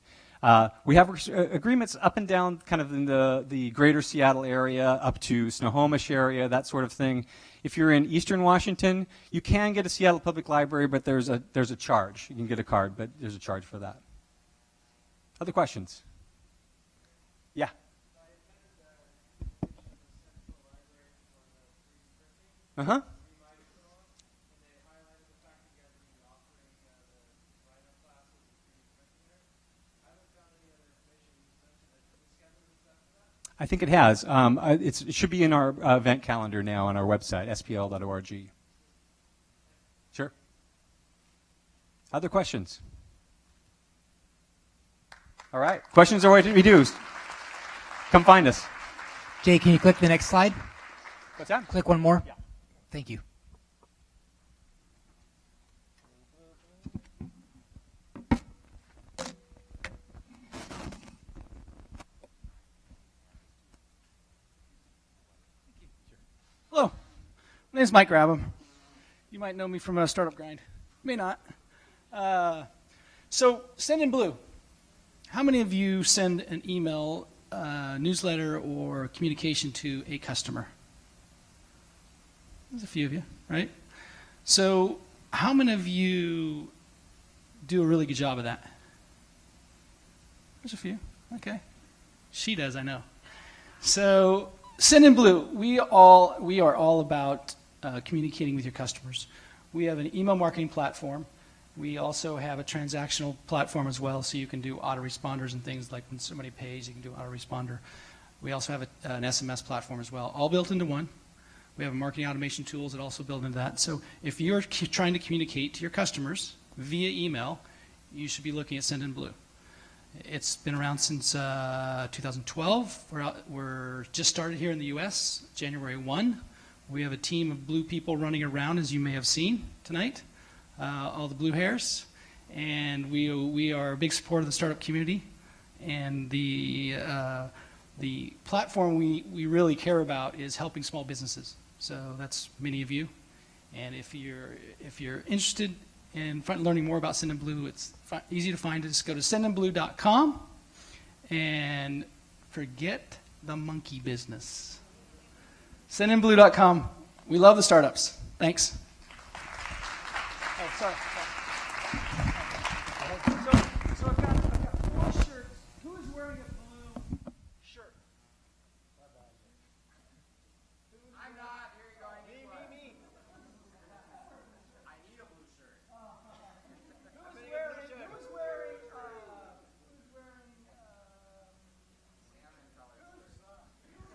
We have agreements up and down kind of in the greater Seattle area, up to Snohomish area, that sort of thing. If you're in Eastern Washington, you can get a Seattle Public Library, but there's a charge. You can get a card, but there's a charge for that. Other questions? Yeah. Uh-huh. I think it has. It should be in our event calendar now on our website, spl.org. Sure. Other questions? All right. Questions are what we do. Come find us. Jay, can you click the next slide? What's that? Click one more. Yeah. Thank you. Hello, my name is Mike Grabham. You might know me from a Startup Grind. May not. So, Send in Blue. How many of you send an email, newsletter, or communication to a customer? There's a few of you, right? So, how many of you do a really good job of that? There's a few. Okay. She does, I know. So, Send in Blue, we are all about communicating with your customers. We have an email marketing platform. We also have a transactional platform as well, so you can do autoresponders and things like when somebody pays, you can do autoresponder. We also have an SMS platform as well, all built into one. We have marketing automation tools that also build into that. So if you're trying to communicate to your customers via email, you should be looking at Send in Blue. It's been around since 2012. We're just started here in the U.S., January 1. We have a team of blue people running around, as you may have seen tonight, all the blue hairs. and we are a big supporter of the startup community, and the platform we really care about is helping small businesses. So that's many of you, and if you're interested in learning more about Send in Blue, it's easy to find. Just go to sendinblue.com and forget the monkey business. Sendinblue.com. We love the startups. Thanks. Oh, sorry. So I've got blue shirts. Who is wearing a blue shirt? I'm not. Here you go. Me. I need a blue shirt. Who's wearing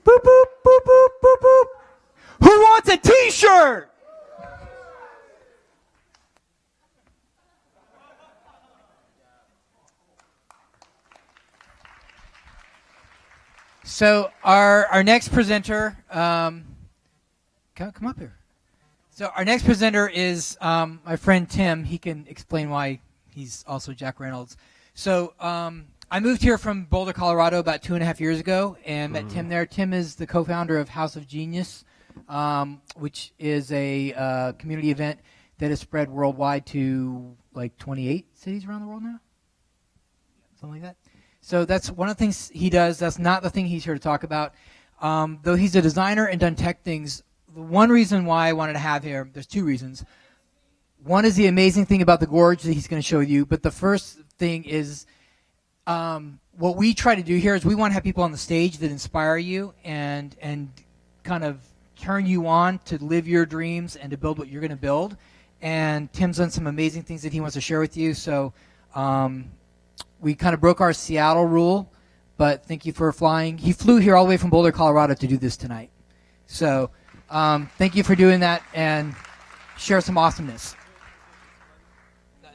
Boop, boop, boop, boop, boop, boop. Who wants a t-shirt? So our next presenter, come up here. So our next presenter is my friend Tim. He can explain why he's also Jack Reynolds. So I moved here from Boulder, Colorado about 2.5 years ago and met Tim there. Tim is the co-founder of House of Genius, which is a community event that has spread worldwide to like 28 cities around the world now. Something like that. So that's one of the things he does. That's not the thing he's here to talk about. Though he's a designer and done tech things, the one reason why I wanted to have him, there's two reasons. One is the amazing thing about the gorge that he's going to show you, but the first thing is what we try to do here is we want to have people on the stage that inspire you and kind of turn you on to live your dreams and to build what you're going to build. And Tim's done some amazing things that he wants to share with you. So we kind of broke our Seattle rule, but thank you for flying. He flew here all the way from Boulder, Colorado to do this tonight. So thank you for doing that and share some awesomeness. No.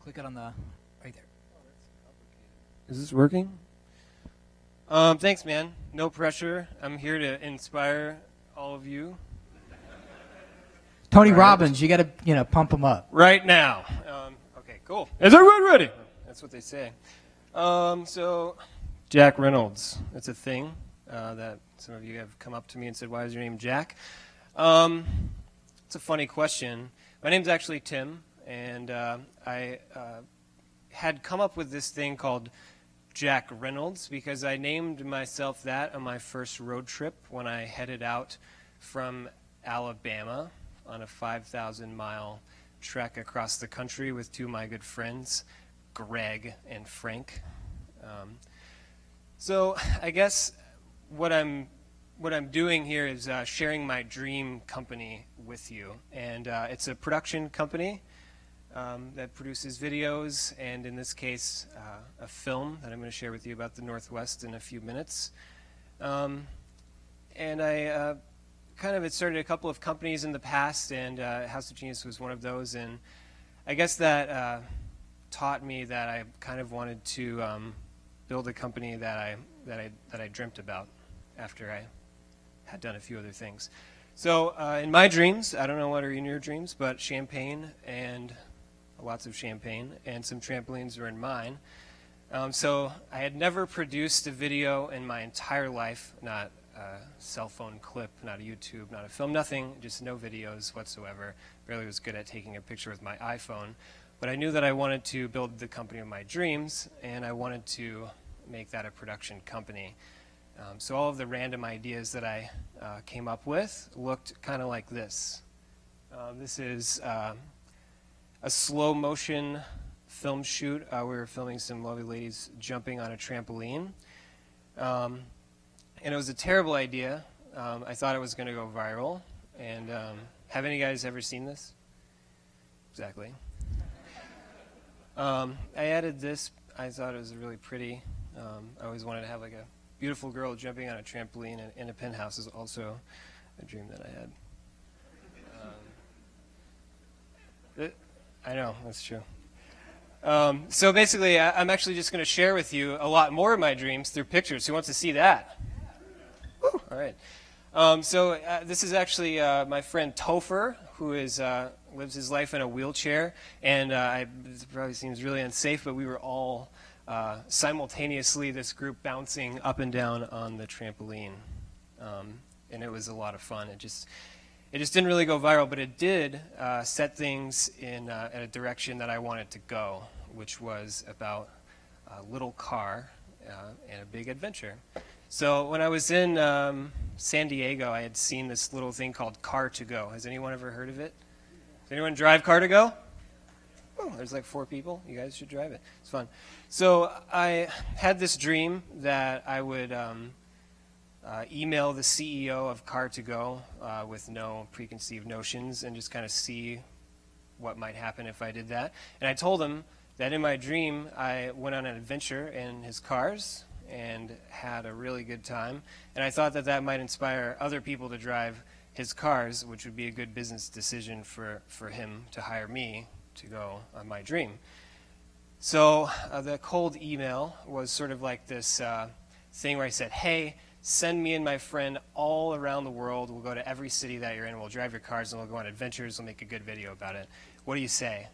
Click it on the right there. Is this working? Thanks, man. No pressure. I'm here to inspire all of you. Tony Robbins, you got to pump him up. Right now. Okay, cool. Is everyone ready? That's what they say. So, Jack Reynolds. That's a thing that some of you have come up to me and said, why is your name Jack? It's a funny question. My name's actually Tim, and I had come up with this thing called Jack Reynolds because I named myself that on my first road trip when I headed out from Alabama on a 5,000-mile trek across the country with two of my good friends, Greg and Frank. So I guess what I'm doing here is sharing my dream company with you, and it's a production company that produces videos, and in this case, a film that I'm going to share with you about the Northwest in a few minutes. And I it started a couple of companies in the past, and House of Genius was one of those, and I guess that taught me that I kind of wanted to build a company that I dreamt about after I had done a few other things. So in my dreams, I don't know what are in your dreams, but champagne and lots of champagne and some trampolines were in mine. So I had never produced a video in my entire life, not a cell phone clip, not a YouTube, not a film, nothing, just no videos whatsoever. Barely was good at taking a picture with my iPhone. But I knew that I wanted to build the company of my dreams, and I wanted to make that a production company. So all of the random ideas that I came up with looked kind of like this. This is a slow motion film shoot. We were filming some lovely ladies jumping on a trampoline. And it was a terrible idea. I thought it was going to go viral. And have any guys ever seen this? Exactly. I added this. I thought it was really pretty. I always wanted to have like a beautiful girl jumping on a trampoline in a penthouse is also a dream that I had. I know, that's true. So basically, I'm actually just going to share with you a lot more of my dreams through pictures. Who wants to see that? Woo, all right. This is actually my friend Topher, who is lives his life in a wheelchair, and it probably seems really unsafe, but we were all simultaneously, this group, bouncing up and down on the trampoline, and it was a lot of fun. It just didn't really go viral, but it did set things in a direction that I wanted to go, which was about a little car and a big adventure. So when I was in San Diego, I had seen this little thing called Car2Go. Has anyone ever heard of it? Does anyone drive Car2Go? Oh, there's like 4 people. You guys should drive it. It's fun. So I had this dream that I would email the CEO of Car2Go with no preconceived notions and just kind of see what might happen if I did that. And I told him that in my dream I went on an adventure in his cars and had a really good time. And I thought that that might inspire other people to drive his cars, which would be a good business decision for him to hire me to go on my dream. So the cold email was sort of like this thing where I said, hey, send me and my friend all around the world. We'll go to every city that you're in. We'll drive your cars and we'll go on adventures. We'll make a good video about it. What do you say?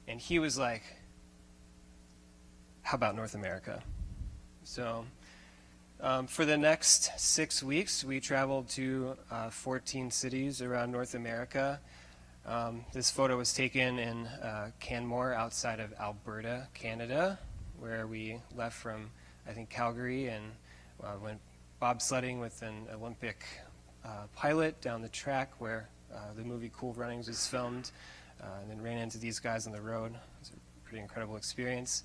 And he was like, how about North America? So for the next 6 weeks, we traveled to 14 cities around North America. This photo was taken in Canmore outside of Alberta, Canada, where we left from, I think, Calgary and went bobsledding with an Olympic pilot down the track where the movie Cool Runnings was filmed, and then ran into these guys on the road. It was a pretty incredible experience.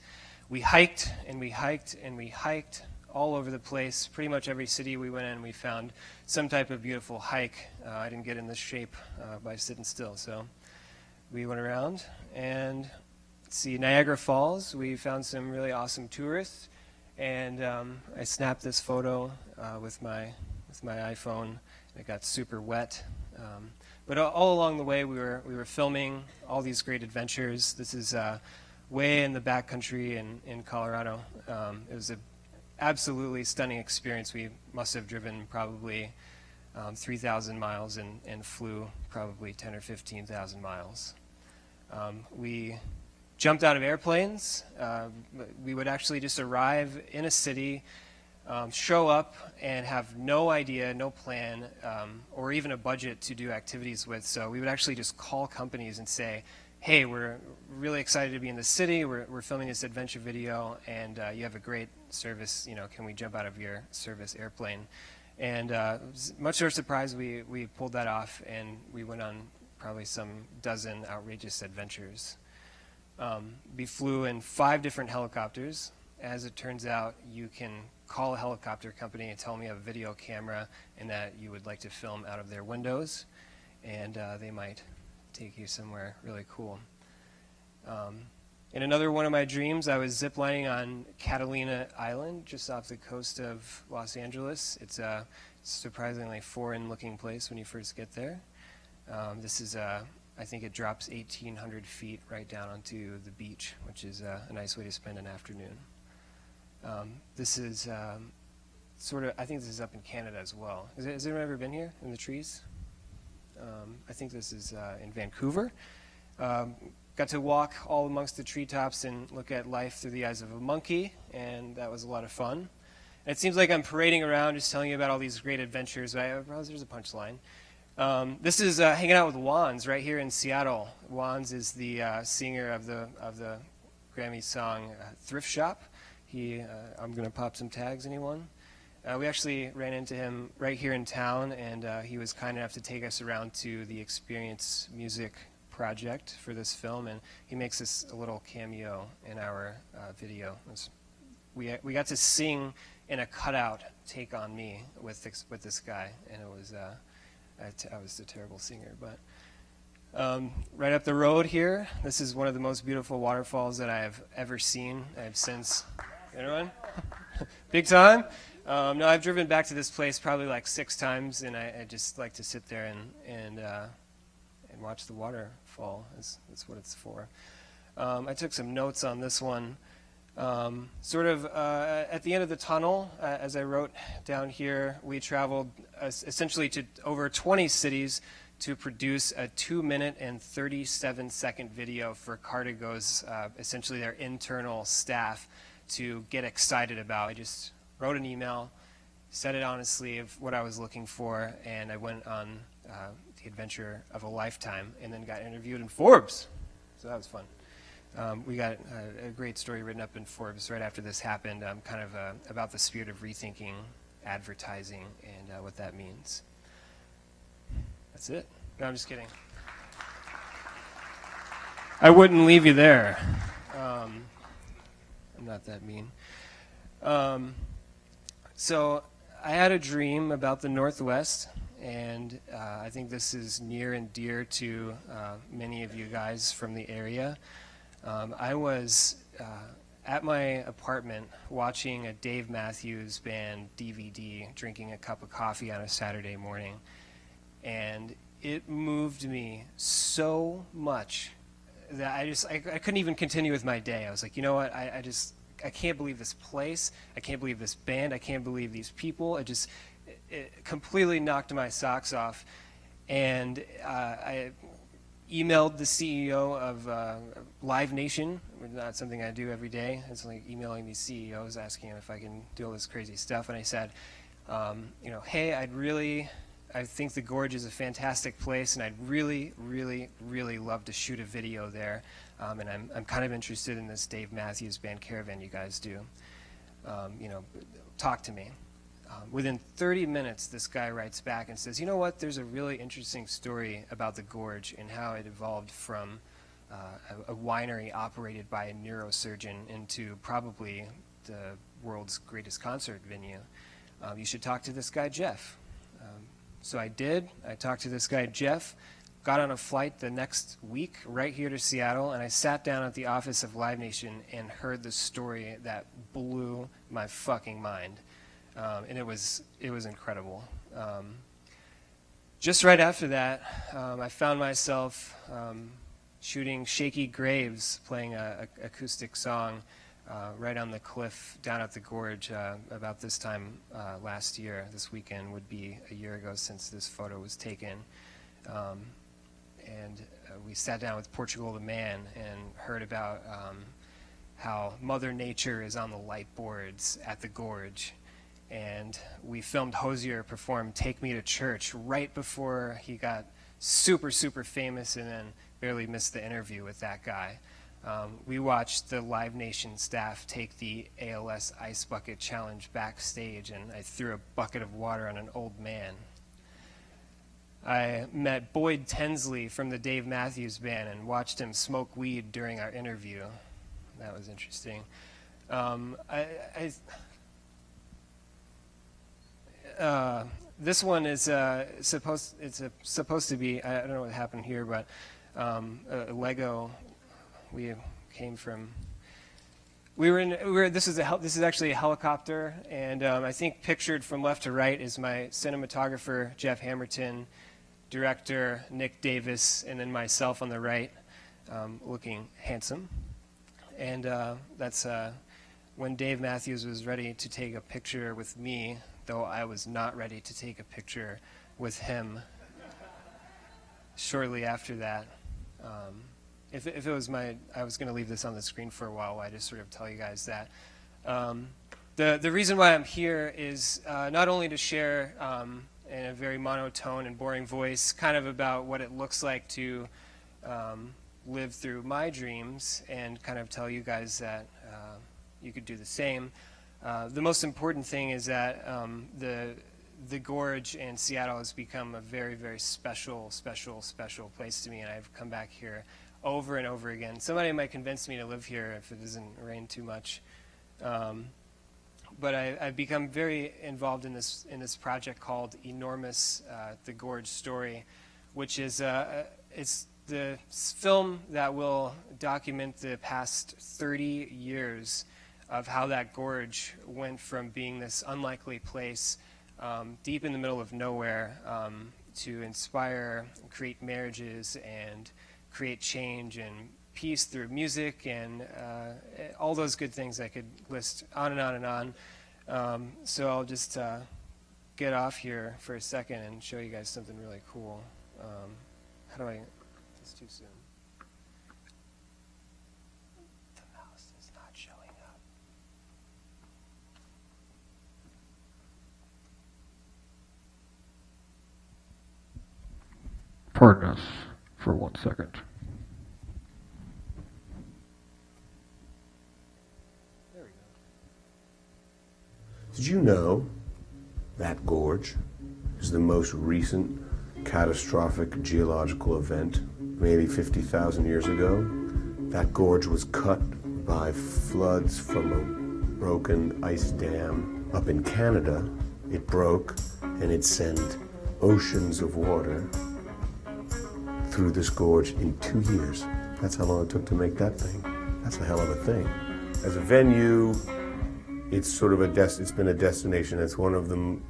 We hiked and we hiked and we hiked all over the place. Pretty much every city we went in, we found some type of beautiful hike. I didn't get in this shape by sitting still, so we went around and see Niagara Falls. We found some really awesome tourists, and I snapped this photo with my iPhone. It got super wet, but all along the way we were filming all these great adventures. This is way in the backcountry in Colorado. It was an absolutely stunning experience. We must have driven probably 3,000 miles and flew probably 10 or 15,000 miles. We jumped out of airplanes. We would actually just arrive in a city, show up, and have no idea, no plan, or even a budget to do activities with. So we would actually just call companies and say, hey, we're really excited to be in the city. We're filming this adventure video, and you have a great service. Can we jump out of your service airplane? And much to our surprise, we pulled that off, and we went on probably some dozen outrageous adventures. We flew in 5 different helicopters. As it turns out, you can call a helicopter company and tell them you have a video camera and that you would like to film out of their windows, and they might take you somewhere really cool. In another one of my dreams, I was ziplining on Catalina Island, just off the coast of Los Angeles. It's a surprisingly foreign-looking place when you first get there. This is, I think it drops 1,800 feet right down onto the beach, which is a nice way to spend an afternoon. This is I think this is up in Canada as well. Has anyone ever been here in the trees? I think this is in Vancouver. Got to walk all amongst the treetops and look at life through the eyes of a monkey, and that was a lot of fun. And it seems like I'm parading around just telling you about all these great adventures, but there's a punchline. This is hanging out with Wands right here in Seattle. Wands is the singer of the Grammy song Thrift Shop. I'm going to pop some tags, anyone? We actually ran into him right here in town, and he was kind enough to take us around to the Experience Music project for this film, and he makes us a little cameo in our video. We got to sing in a cutout Take on Me with this guy, and it was I was a terrible singer, but right up the road here, this is one of the most beautiful waterfalls that I have ever seen. I have since, anyone? Big time? No, I've driven back to this place probably like 6 times, and I just like to sit there and watch the waterfall. That's what it's for. I took some notes on this one. Sort of at the end of the tunnel, as I wrote down here, we traveled essentially to over 20 cities to produce a 2-minute and 37-second video for Cardigo's, essentially their internal staff, to get excited about. I just wrote an email, said it honestly of what I was looking for, and I went on the adventure of a lifetime, and then got interviewed in Forbes. So that was fun. We got a great story written up in Forbes right after this happened, kind of about the spirit of rethinking advertising and what that means. That's it. No, I'm just kidding. I wouldn't leave you there. I'm not that mean. So I had a dream about the Northwest, and I think this is near and dear to many of you guys from the area. I was at my apartment watching a Dave Matthews Band DVD, drinking a cup of coffee on a Saturday morning, and it moved me so much that I couldn't even continue with my day. I was like, you know what, I can't believe this place, I can't believe this band, I can't believe these people. It completely knocked my socks off, and I emailed the CEO of Live Nation. Not something I do every day. It's like emailing these CEOs asking if I can do all this crazy stuff. And I said, hey, I think the Gorge is a fantastic place, and I'd really, really, really love to shoot a video there. And I'm kind of interested in this Dave Matthews Band caravan you guys do. Talk to me. Within 30 minutes, this guy writes back and says, you know what, there's a really interesting story about the Gorge and how it evolved from a winery operated by a neurosurgeon into probably the world's greatest concert venue. You should talk to this guy, Jeff. So I did. I talked to this guy, Jeff, got on a flight the next week right here to Seattle, and I sat down at the office of Live Nation and heard the story that blew my fucking mind. And it was incredible. Just right after that, I found myself shooting Shaky Graves, playing an acoustic song right on the cliff down at the Gorge about this time last year. This weekend would be a year ago since this photo was taken. And we sat down with Portugal the Man and heard about how Mother Nature is on the light boards at the Gorge. And we filmed Hozier perform Take Me to Church right before he got super, super famous and then barely missed the interview with that guy. We watched the Live Nation staff take the ALS Ice Bucket Challenge backstage, and I threw a bucket of water on an old man. I met Boyd Tensley from the Dave Matthews Band and watched him smoke weed during our interview. That was interesting. This one is supposed to be, I don't know what happened here, but a Lego. We came from. This is actually a helicopter, and I think pictured from left to right is my cinematographer Jeff Hammerton, director Nick Davis, and then myself on the right, looking handsome. And that's when Dave Matthews was ready to take a picture with me, though I was not ready to take a picture with him. Shortly after that, if it was I was going to leave this on the screen for a while. I just sort of tell you guys that. The reason why I'm here is not only to share in a very monotone and boring voice kind of about what it looks like to live through my dreams and kind of tell you guys that you could do the same. The most important thing is that the Gorge and Seattle has become a very, very special place to me, and I've come back here over and over again. Somebody might convince me to live here if it doesn't rain too much. But I've become very involved in this project called Enormous, The Gorge Story, which is it's the film that will document the past 30 years of how that gorge went from being this unlikely place deep in the middle of nowhere to inspire, create marriages, and create change and peace through music and all those good things I could list on and on and on. So I'll just get off here for a second and show you guys something really cool. How do I? It's too soon. The mouse is not showing up. Pardon us for 1 second. There we go. Did you know that gorge is the most recent catastrophic geological event, maybe 50,000 years ago? That gorge was cut by floods from a broken ice dam up in Canada. It broke and it sent oceans of water through this gorge in 2 years. That's how long it took to make that thing. That's a hell of a thing. As a venue, it's sort of it's been a destination. It's one of them.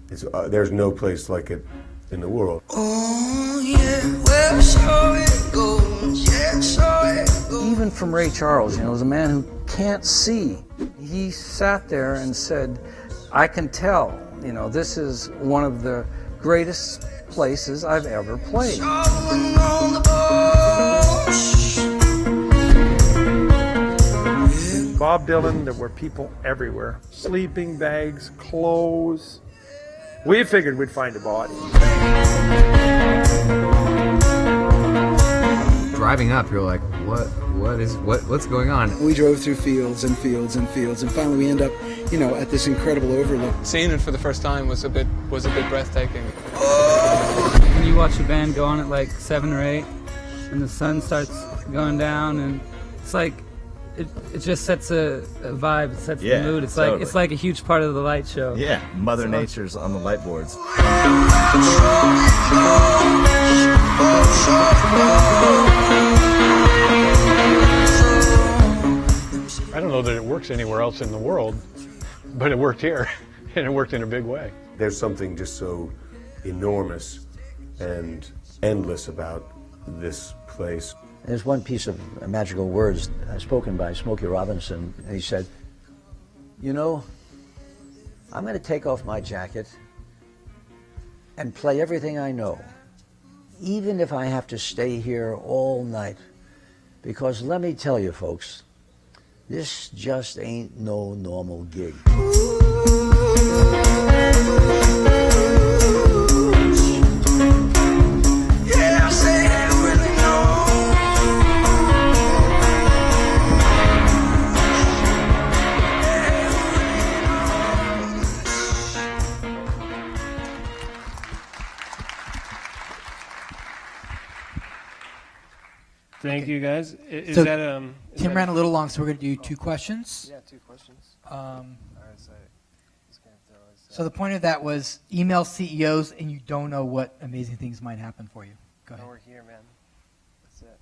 There's no place like it in the world. Oh yeah, well so it goes, yeah, so it goes. Even from Ray Charles, as a man who can't see, he sat there and said, I can tell, this is one of the greatest places I've ever played. Bob Dylan, there were people everywhere. Sleeping bags, clothes. We figured we'd find a body. Driving up, you're like, what's going on? We drove through fields and fields and fields, and finally we end up, at this incredible overlook. Seeing it for the first time was a bit breathtaking. When you watch a band go on at like 7 or 8, and the sun starts going down, and it's like it just sets a vibe, it sets the mood. It's like a huge part of the light show. Yeah, Mother Nature's on the light boards. I don't know that it works anywhere else in the world, but it worked here, and it worked in a big way. There's something just so enormous and endless about this place. There's one piece of magical words spoken by Smokey Robinson. He said, I'm going to take off my jacket and play everything I know, even if I have to stay here all night. Because let me tell you, folks, this just ain't no normal gig. Thank you, guys. Is So that Tim ran a little long, so we're going to do 2 questions. Yeah, 2 questions. So the point of that was email CEOs and you don't know what amazing things might happen for you. Go ahead. We're here, man. That's it.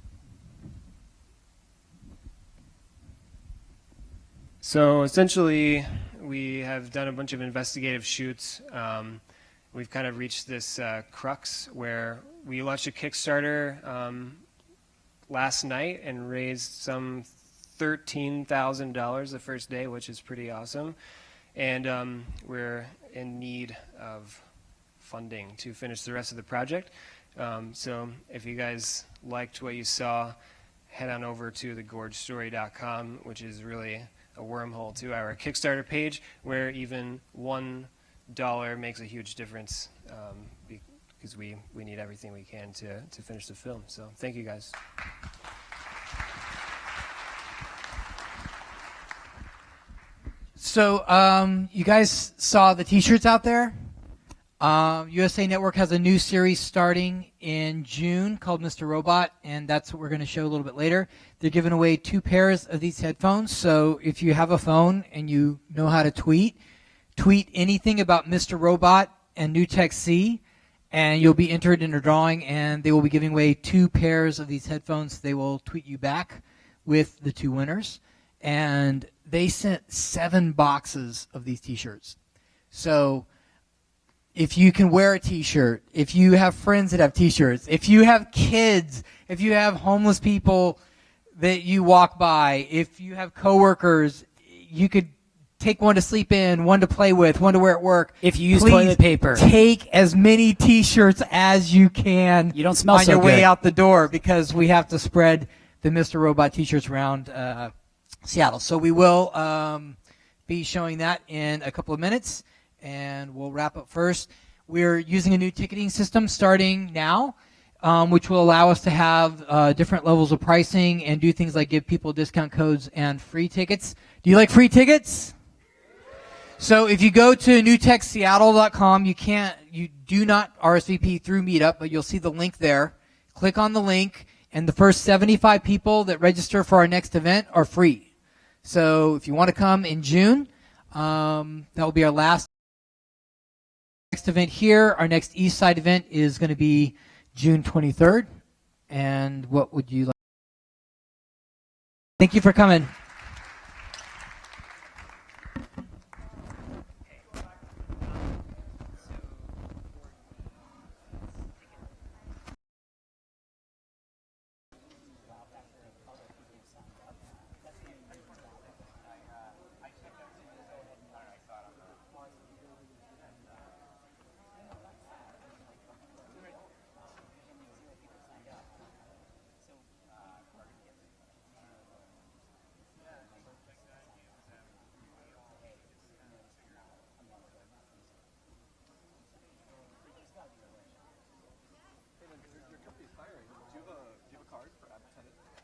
So essentially, we have done a bunch of investigative shoots. We've kind of reached this crux where we launched a Kickstarter last night and raised some $13,000 the first day, which is pretty awesome. And we're in need of funding to finish the rest of the project. So if you guys liked what you saw, head on over to thegorgestory.com, which is really a wormhole to our Kickstarter page, where even $1 makes a huge difference, because we need everything we can to finish the film. So thank you, guys. So you guys saw the T-shirts out there. USA Network has a new series starting in June called Mr. Robot, and that's what we're going to show a little bit later. They're giving away 2 pairs of these headphones. So if you have a phone and you know how to tweet anything about Mr. Robot and New Tech C, and you'll be entered in a drawing, and they will be giving away 2 pairs of these headphones. They will tweet you back with the 2 winners. And they sent 7 boxes of these T-shirts. So if you can wear a T-shirt, if you have friends that have T-shirts, if you have kids, if you have homeless people that you walk by, if you have coworkers, you could take one to sleep in, one to play with, one to wear at work. If you use Please toilet paper, take as many T-shirts as you can. You don't smell on so your way good. out the door, because we have to spread the Mr. Robot T-shirts around Seattle. So we will be showing that in a couple of minutes, and we'll wrap up first. We're using a new ticketing system starting now, which will allow us to have different levels of pricing and do things like give people discount codes and free tickets. Do you like free tickets? So if you go to newtechseattle.com, you do not RSVP through Meetup, but you'll see the link there. Click on the link, and the first 75 people that register for our next event are free. So if you want to come in June, that will be our last next event here. Our next East Side event is going to be June 23rd. And what would you like? Thank you for coming.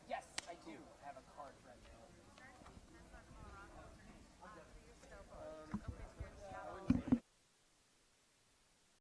Yes, I do.